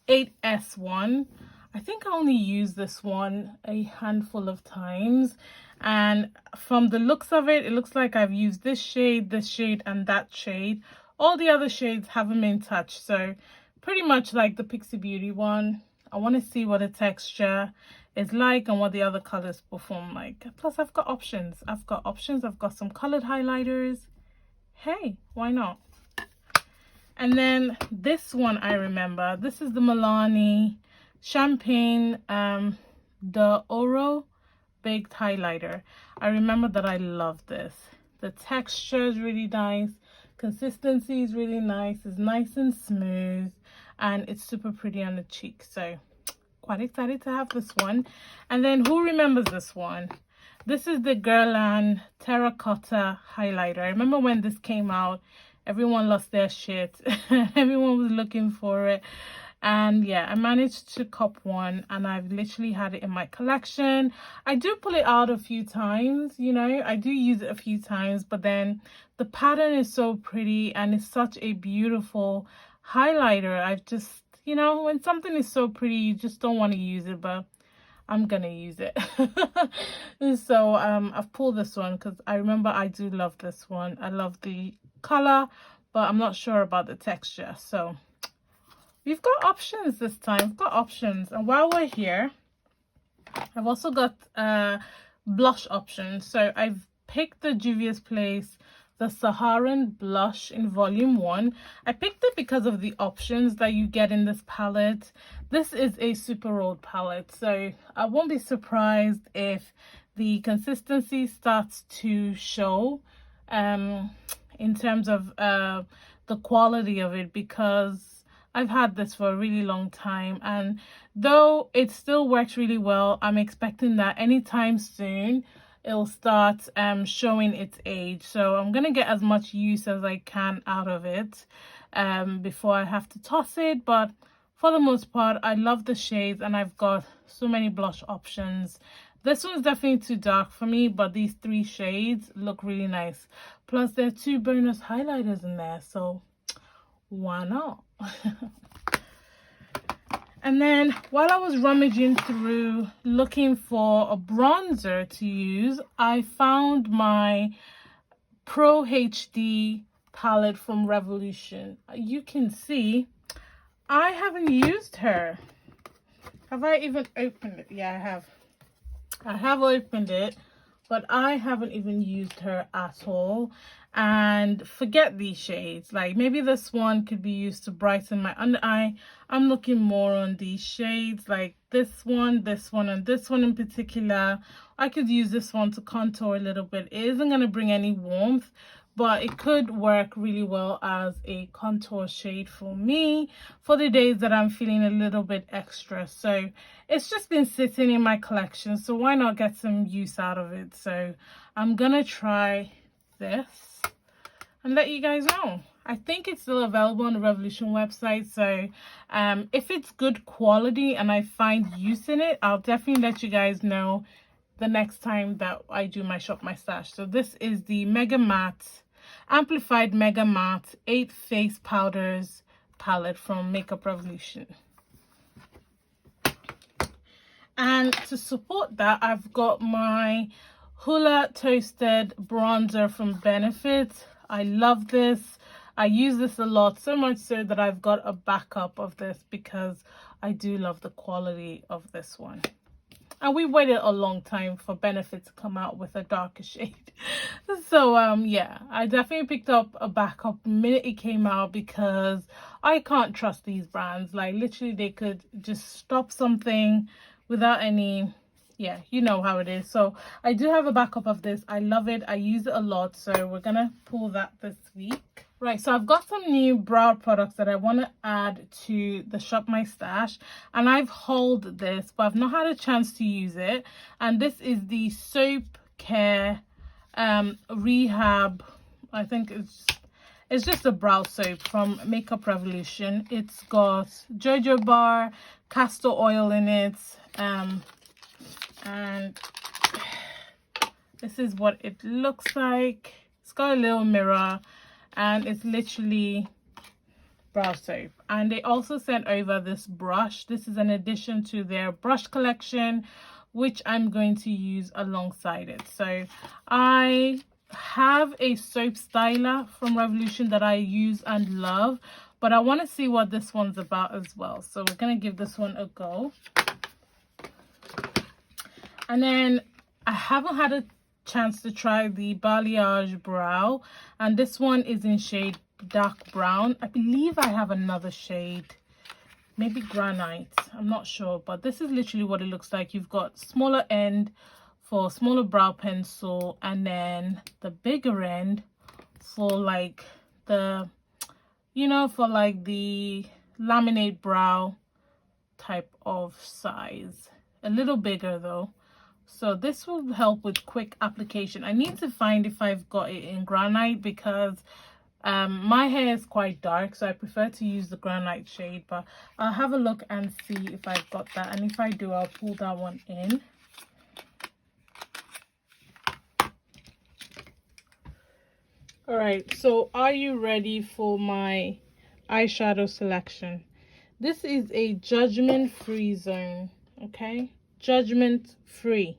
8S one. I think I only used this one a handful of times. And from the looks of it, it looks like I've used this shade, and that shade. All the other shades haven't been touched. So pretty much like the Pixie Beauty one. I want to see what the texture is like and what the other colors perform like. Plus, I've got options. I've got some colored highlighters. Hey, why not? And then this one I remember. This is the Milani Champagne the Oro Baked Highlighter. I remember that I love this. The texture is really nice. Consistency is really nice. It's nice and smooth. And it's super pretty on the cheek. So quite excited to have this one. And then who remembers this one? This is the Guerlain Terracotta Highlighter. I remember when this came out, everyone lost their shit. Everyone was looking for it. And yeah, I managed to cop one and I've literally had it in my collection. I do pull it out a few times, you know, I do use it a few times, but then the pattern is so pretty and it's such a beautiful highlighter. I've just, you know, when something is so pretty, you just don't want to use it, but I'm gonna use it. So I've pulled this one because I remember I do love this one. I love the color, but I'm not sure about the texture. So we've got options this time. We've got options. And while we're here, I've also got blush options. So I've picked the Juvia's Place, the Saharan blush in volume 1. I picked it because of the options that you get in this palette. This is a super old palette, so I won't be surprised if the consistency starts to show in terms of the quality of it, because I've had this for a really long time, and though it still works really well, I'm expecting that anytime soon it'll start showing its age. So I'm gonna get as much use as I can out of it before I have to toss it. But for the most part, I love the shades and I've got so many blush options. This one's definitely too dark for me, but these 3 shades look really nice. Plus there are 2 bonus highlighters in there, so why not? And then while I was rummaging through looking for a bronzer to use, I found my Pro HD palette from Revolution. You can see I haven't used her. Have I even opened it? Yeah, I have. I have opened it, but I haven't even used her at all. And forget these shades, like maybe this one could be used to brighten my under eye. I'm looking more on these shades, like this one, and this one in particular. I could use this one to contour a little bit. It isn't going to bring any warmth, but it could work really well as a contour shade for me for the days that I'm feeling a little bit extra. So it's just been sitting in my collection, so why not get some use out of it? So I'm gonna try this and let you guys know. I think it's still available on the Revolution website, so if it's good quality and I find use in it, I'll definitely let you guys know the next time that I do my Shop My Stash. So this is the Mega Matte, Amplified Mega Matte 8 Face Powders palette from Makeup Revolution. And to support that, I've got my Hoola Toasted Bronzer from Benefit. I love this. I use this a lot, so much so that I've got a backup of this because I do love the quality of this one. And we waited a long time for Benefit to come out with a darker shade. So yeah, I definitely picked up a backup the minute it came out because I can't trust these brands. Like literally they could just stop something without any, yeah, you know how it is. So I do have a backup of this. I love it. I use it a lot. So we're gonna pull that this week. Right, so I've got some new brow products that I want to add to the Shop My Stash, and I've hauled this, but I've not had a chance to use it. And this is the Soap Care Rehab. I think it's just a brow soap from Makeup Revolution. It's got jojoba, castor oil in it, and this is what it looks like. It's got a little mirror. And it's literally brow soap. And they also sent over this brush. This is an addition to their brush collection, which I'm going to use alongside it. So I have a soap styler from Revolution that I use and love, but I want to see what this one's about as well. So we're going to give this one a go. And then I haven't had a chance to try the balayage brow, and this one is in shade dark brown. I believe I have another shade, maybe granite, I'm not sure, but this is literally what it looks like. You've got smaller end for smaller brow pencil, and then the bigger end for like the, you know, for like the laminate brow type of size. A little bigger though. So this will help with quick application. I need to find if I've got it in granite because my hair is quite dark, so I prefer to use the granite shade. But I'll have a look and see if I've got that, and if I do, I'll pull that one in. All right, so are you ready for my eyeshadow selection? This is a judgment-free zone, okay? Judgment-free.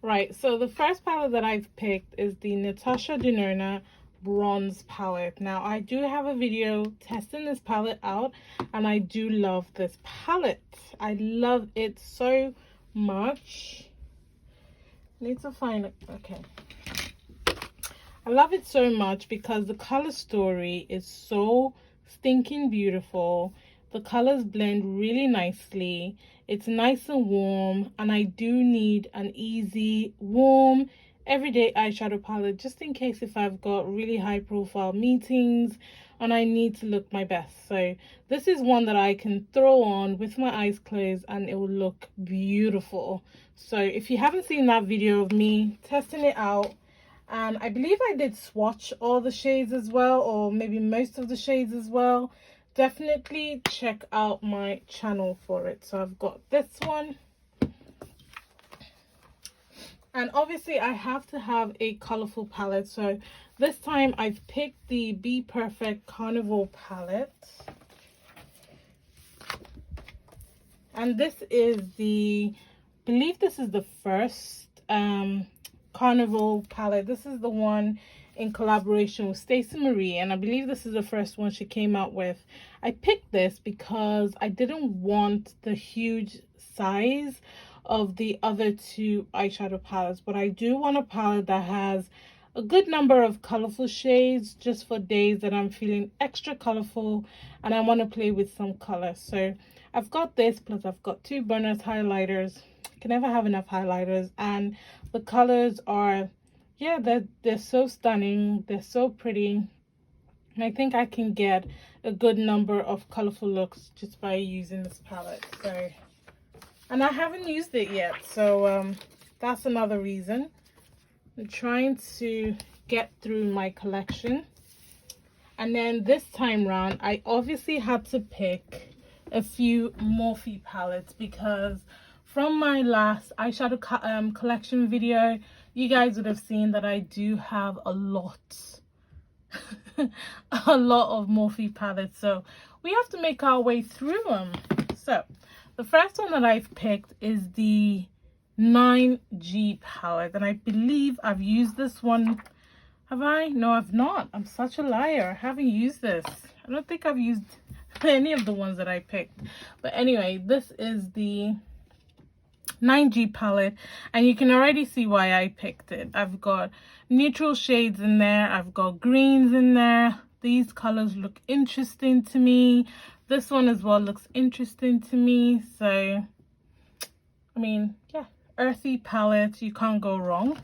Right, so the first palette that I've picked is the Natasha Denona Bronze palette. Now I do have a video testing this palette out, and I do love this palette. I love it so much. Need to find it. Okay, I love it so much because the color story is so stinking beautiful. The colors blend really nicely. It's nice and warm, and I do need an easy, warm, everyday eyeshadow palette just in case if I've got really high profile meetings and I need to look my best. So this is one that I can throw on with my eyes closed and it will look beautiful. So if you haven't seen that video of me testing it out, and I believe I did swatch all the shades as well, or maybe most of the shades as well, definitely check out my channel for it. So I've got this one, and obviously I have to have a colorful palette. So this time I've picked the Be Perfect Carnival palette, and this is the, I believe this is the first Carnival palette. This is the one in collaboration with Stacey Marie, and I believe this is the first one she came out with. I picked this because I didn't want the huge size of the other two eyeshadow palettes, but I do want a palette that has a good number of colorful shades, just for days that I'm feeling extra colorful and I want to play with some color. So I've got this, plus I've got two Burners highlighters. I can never have enough highlighters, and the colors are, yeah, they're so stunning, they're so pretty, and I think I can get a good number of colorful looks just by using this palette. So, and I haven't used it yet, so that's another reason. I'm trying to get through my collection. And then this time round, I obviously had to pick a few Morphe palettes, because from my last eyeshadow collection video, you guys would have seen that I do have a lot a lot of Morphe palettes, so we have to make our way through them. So the first one that I've picked is the 9G palette, and I believe I've used this one. Have I? No, I've not. I'm such a liar. I haven't used this. I don't think I've used any of the ones that I picked. But anyway, this is the 9G palette, and you can already see why I picked it. I've got neutral shades in there. I've got greens in there. These colors look interesting to me. This one as well looks interesting to me. So, I mean, yeah, earthy palette. You can't go wrong.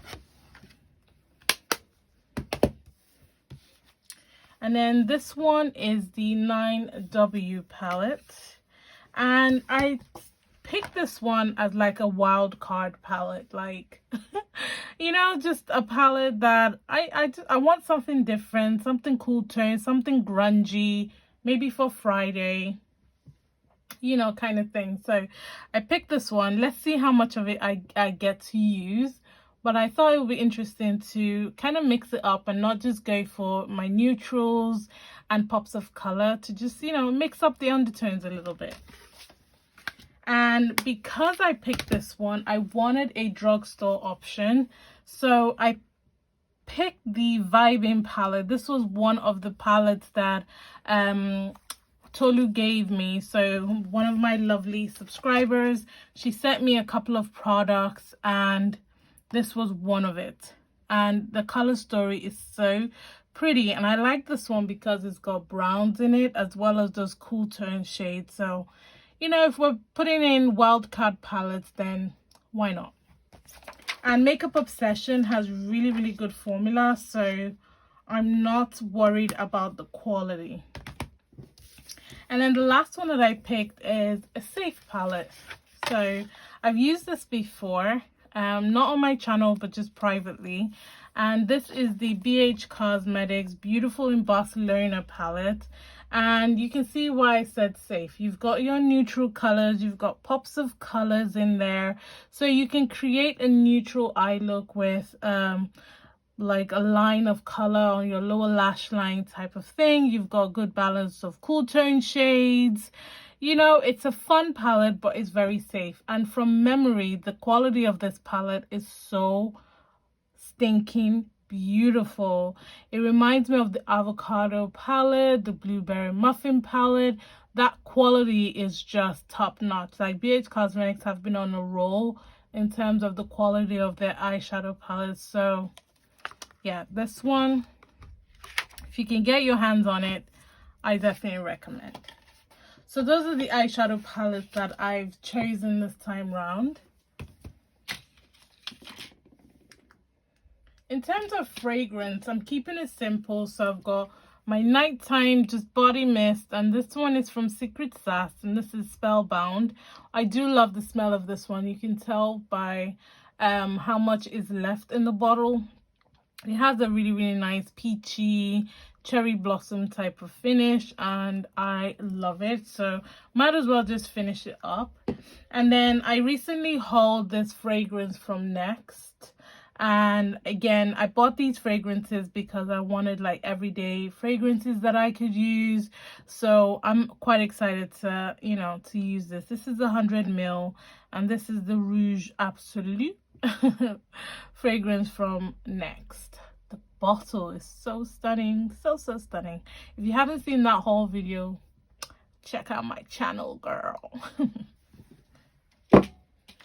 And then this one is the 9W palette, and I picked this one as like a wild card palette, like you know, just a palette that I want something different, something cool tone, something grungy, maybe for Friday, you know, kind of thing. So I picked this one. Let's see how much of it I get to use. But I thought it would be interesting to kind of mix it up and not just go for my neutrals and pops of color, to just, you know, mix up the undertones a little bit. And because I picked this one, I wanted a drugstore option. So I picked the Vibing palette. This was one of the palettes that Tolu gave me. So one of my lovely subscribers, she sent me a couple of products, and this was one of it. And the color story is so pretty, and I like this one because it's got browns in it as well as those cool tone shades. So, you know, if we're putting in wildcard palettes, then why not? And Makeup Obsession has really good formula, so I'm not worried about the quality. And then the last one that I picked is a Safe palette. So I've used this before, not on my channel but just privately, and this is the BH Cosmetics Beautiful in Barcelona palette. And you can see why I said safe. You've got your neutral colors, you've got pops of colors in there, so you can create a neutral eye look with like a line of color on your lower lash line type of thing. You've got good balance of cool tone shades. You know, it's a fun palette, but it's very safe. And from memory, the quality of this palette is so stinking beautiful. It reminds me of the avocado palette, the blueberry muffin palette. That quality is just top notch. Like, BH Cosmetics have been on a roll in terms of the quality of their eyeshadow palettes. So yeah, this one, if you can get your hands on it, I definitely recommend. So those are the eyeshadow palettes that I've chosen this time round. In terms of fragrance, I'm keeping it simple. So I've got my nighttime just body mist, and this one is from Secret Sass, and this is Spellbound. I do love the smell of this one. You can tell by how much is left in the bottle. It has a really nice peachy cherry blossom type of finish, and I love it, so might as well just finish it up. And then I recently hauled this fragrance from Next, and again, I bought these fragrances because I wanted like everyday fragrances that I could use. So I'm quite excited to, you know, to use this. This is 100 ml, and this is the Rouge Absolu fragrance from Next. The bottle is so stunning, so stunning. If you haven't seen that haul video, check out my channel, girl.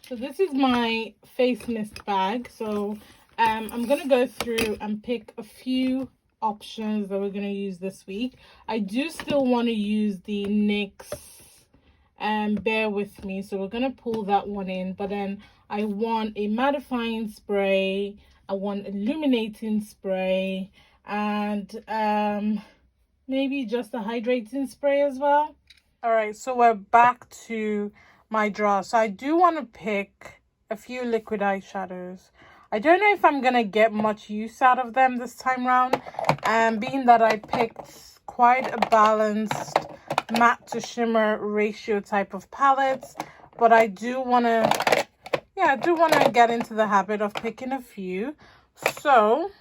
So this is my face mist bag. So I'm going to go through and pick a few options that we're going to use this week. I do still want to use the NYX Bear With Me. So we're going to pull that one in. But then I want a mattifying spray. I want illuminating spray. And maybe just a hydrating spray as well. All right, so we're back to my drawer. So I do want to pick a few liquid eyeshadows. I don't know if I'm gonna get much use out of them this time round, and being that I picked quite a balanced matte to shimmer ratio type of palettes, but I do want to get into the habit of picking a few. So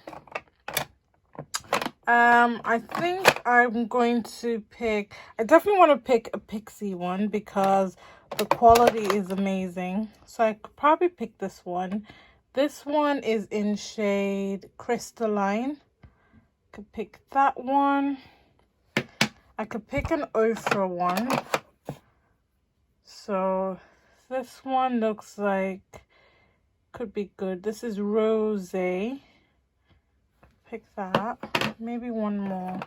I think I'm going to pick, I definitely want to pick a Pixie one because the quality is amazing. So I could probably pick this one. This one is in shade Crystalline. Could pick that one. I could pick an Ofra one. So this one looks like could be good. This is Rosé. Pick that. Maybe one more.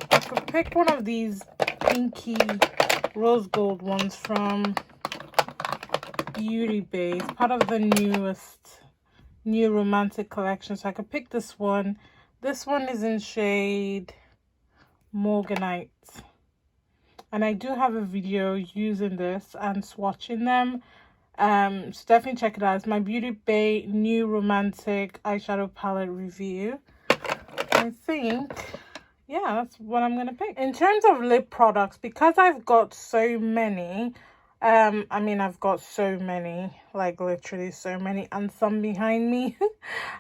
I could pick one of these pinky rose gold ones from Beauty Bay. It's part of the new romantic collection. So I could pick this one. This one is in shade Morganite. And I do have a video using this and swatching them. So definitely check it out. It's my Beauty Bay new romantic eyeshadow palette review. I think, yeah, that's what I'm gonna pick. In terms of lip products, because I've got so many, I mean, I've got so many, like literally so many, and some behind me.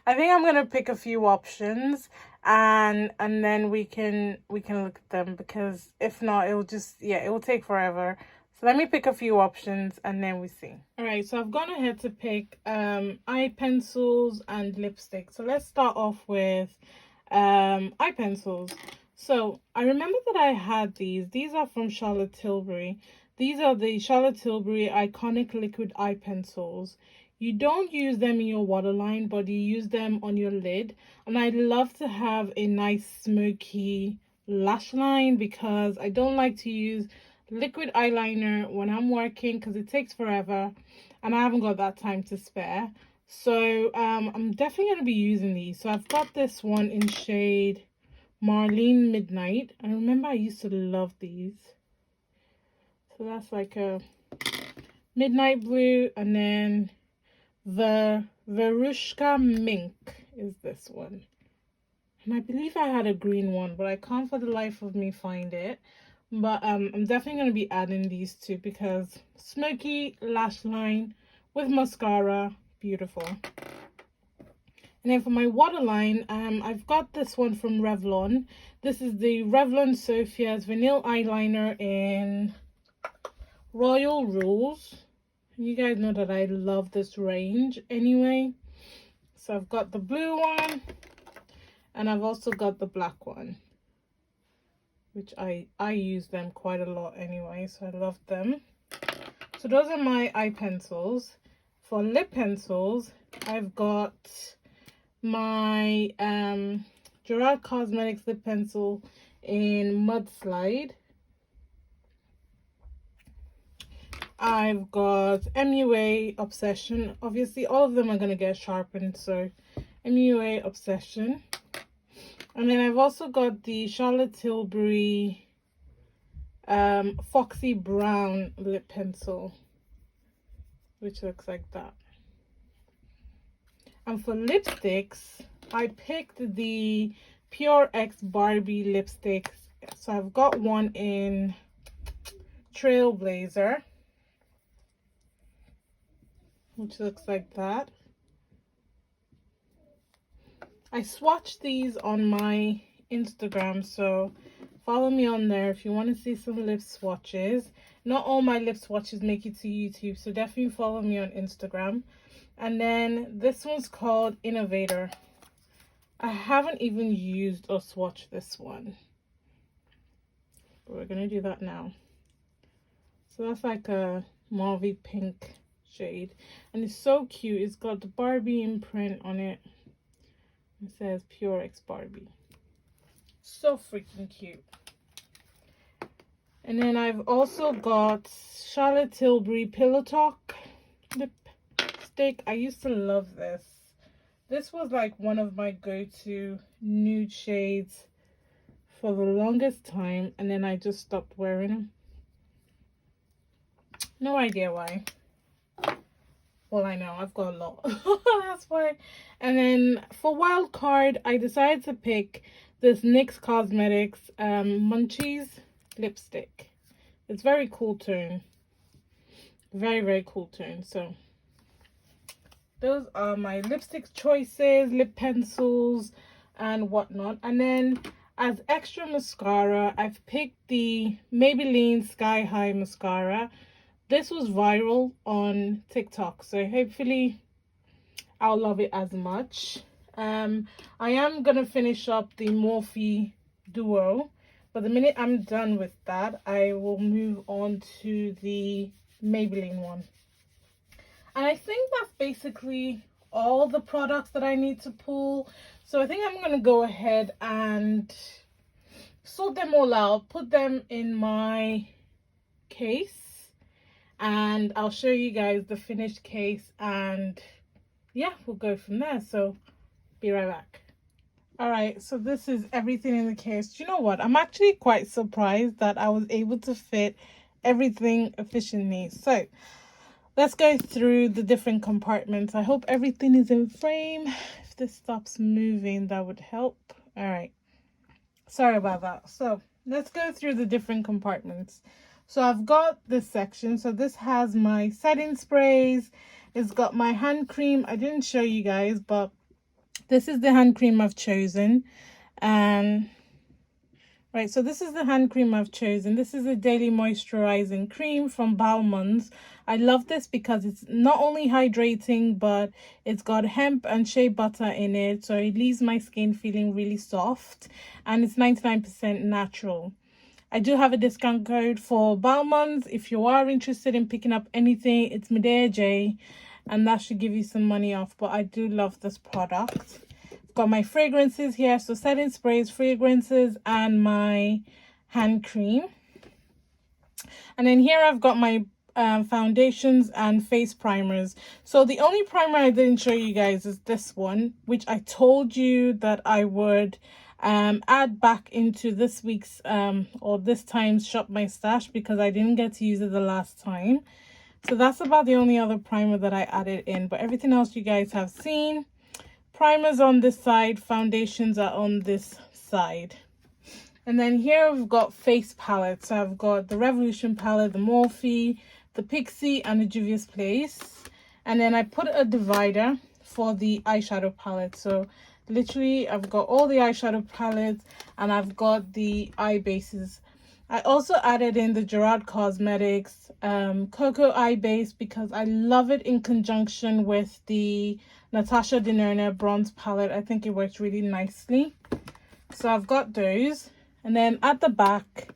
I think I'm gonna pick a few options, and then we can look at them, because if not, it will just, yeah, it will take forever. So let me pick a few options and then we see. All right, so I've gone ahead to pick eye pencils and lipstick. So let's start off with eye pencils. So I remember that I had these. These are from Charlotte Tilbury. These are the Charlotte Tilbury Iconic Liquid Eye Pencils. You don't use them in your waterline, but you use them on your lid. And I love to have a nice smoky lash line because I don't like to use liquid eyeliner when I'm working because it takes forever and I haven't got that time to spare. So I'm definitely going to be using these. So I've got this one in shade Marlene Midnight. I remember I used to love these. So that's like a midnight blue, and then the Verushka Mink is this one. And I believe I had a green one, but I can't for the life of me find it. But I'm definitely going to be adding these two because smoky lash line with mascara, beautiful. And then for my waterline, I've got this one from Revlon. This is the Revlon Sophia's Vanilla Eyeliner in Royal Rules. You guys know that I love this range anyway. So I've got the blue one and I've also got the black one, which I use them quite a lot anyway, so I love them. So those are my eye pencils. For lip pencils, I've got my Gerard Cosmetics lip pencil in Mudslide. I've got MUA Obsession. Obviously, all of them are going to get sharpened, so MUA Obsession. And then I've also got the Charlotte Tilbury Foxy Brown lip pencil, which looks like that. And for lipsticks, I picked the Pure X Barbie lipsticks. So I've got one in Trailblazer, which looks like that. I swatched these on my Instagram, so follow me on there if you want to see some lip swatches. Not all my lip swatches make it to YouTube, so definitely follow me on Instagram. And then this one's called Innovator. I haven't even used or swatched this one, but we're gonna do that now. So that's like a mauvey pink shade, and it's so cute. It's got the Barbie imprint on it. It says Pure X Barbie. So freaking cute. And then I've also got Charlotte Tilbury Pillow Talk lipstick. I used to love this. This was like one of my go-to nude shades for the longest time, and then I just stopped wearing them. No idea why. Well, I know I've got a lot. That's why. And then for wild card, I decided to pick this NYX Cosmetics Munchies lipstick. It's very cool tone. Very, very cool tone. So those are my lipstick choices, lip pencils, and whatnot. And then as extra mascara, I've picked the Maybelline Sky High mascara. This was viral on TikTok, so hopefully I'll love it as much. I am gonna finish up the Morphe Duo, but the minute I'm done with that, I will move on to the Maybelline one. And I think that's basically all the products that I need to pull. So I think I'm gonna go ahead and sort them all out, put them in my case, and I'll show you guys the finished case, and yeah, we'll go from there. So be right back. All right, so this is everything in the case. Do you know what? I'm actually quite surprised that I was able to fit everything efficiently. So let's go through the different compartments. I hope everything is in frame. If this stops moving, that would help. All right, sorry about that. So let's go through the different compartments. So I've got this section. So this has my setting sprays. It's got my hand cream. I didn't show you guys, but this is the hand cream I've chosen. And right, so this is the hand cream I've chosen. This is a daily moisturizing cream from Balmain's. I love this because it's not only hydrating, but it's got hemp and shea butter in it, so it leaves my skin feeling really soft, and it's 99% natural. I do have a discount code for Balmain's. If you are interested in picking up anything, it's Medea J, and that should give you some money off. But I do love this product. I've got my fragrances here, so setting sprays, fragrances, and my hand cream. And then here I've got my foundations and face primers. So the only primer I didn't show you guys is this one, which I told you that I would add back into this week's or this time's Shop My Stash, because I didn't get to use it the last time. So that's about the only other primer that I added in, but everything else you guys have seen. Primers on this side, foundations are on this side. And then here we've got face palettes. So I've got the Revolution palette, the Morphe, the Pixie, and the Juvia's Place. And then I put a divider for the eyeshadow palette. So literally I've got all the eyeshadow palettes, and I've got the eye bases. I also added in the Gerard Cosmetics Cocoa Eye Base because I love it in conjunction with the Natasha Denona Bronze Palette. I think it works really nicely. So I've got those. And then at the back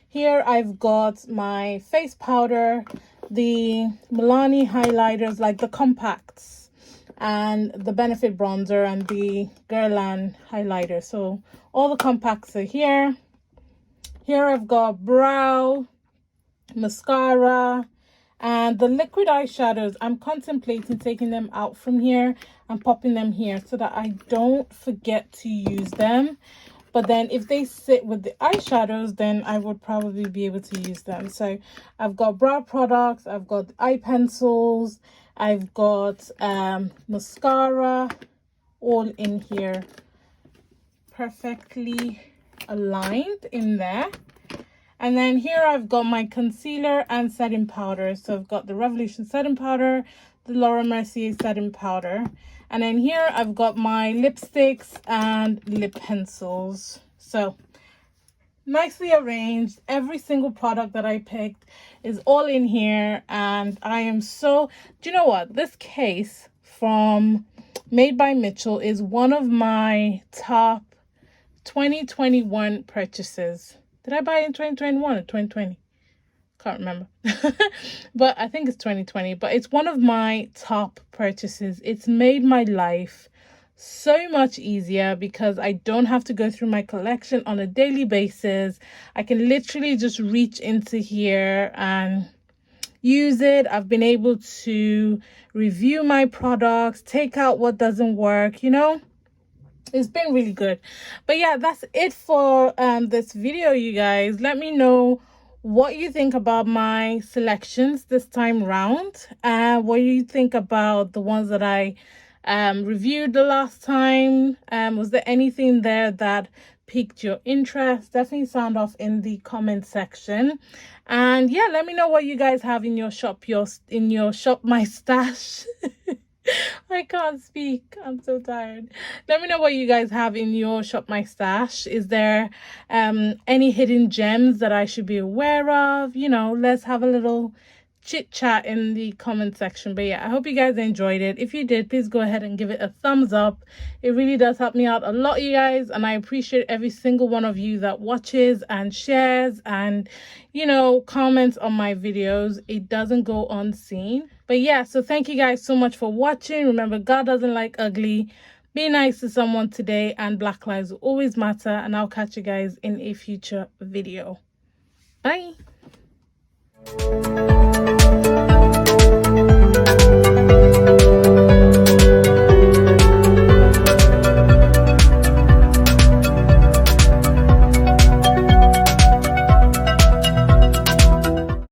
here, I've got my face powder, the Milani highlighters, like the compacts, and the Benefit bronzer, and the Guerlain highlighter. So all the compacts are here. Here I've got brow, mascara, and the liquid eyeshadows. I'm contemplating taking them out from here and popping them here so that I don't forget to use them. But then if they sit with the eyeshadows, then I would probably be able to use them. So I've got brow products, I've got eye pencils, I've got mascara, all in here, perfectly aligned in there. And then here I've got my concealer and setting powder. So I've got the Revolution setting powder, the Laura Mercier setting powder. And then here I've got my lipsticks and lip pencils. So nicely arranged. Every single product that I picked is all in here. And I am so... Do you know what? This case from Made by Mitchell is one of my top 2021 purchases. Did I buy it in 2021 or 2020? Can't remember. But I think it's 2020. But it's one of my top purchases. It's made my life so much easier because I don't have to go through my collection on a daily basis. I can literally just reach into here and use it. I've been able to review my products, take out what doesn't work, you know. It's been really good. But yeah, that's it for this video, you guys. Let me know what you think about my selections this time round, and what you think about the ones that I reviewed the last time. Was there anything there that piqued your interest? Definitely sound off in the comment section. And yeah, let me know what you guys have in your shop, my stash. I can't speak. I'm so tired. Let me know what you guys have in your shop my stash. Is there any hidden gems that I should be aware of? You know, let's have a little chit chat in the comment section. But yeah, I hope you guys enjoyed it. If you did, please go ahead and give it a thumbs up. It really does help me out a lot, you guys, and I appreciate every single one of you that watches and shares and, you know, comments on my videos. It doesn't go unseen. But yeah, so thank you guys so much for watching. Remember, God doesn't like ugly. Be nice to someone today, and Black lives will always matter. And I'll catch you guys in a future video. Bye.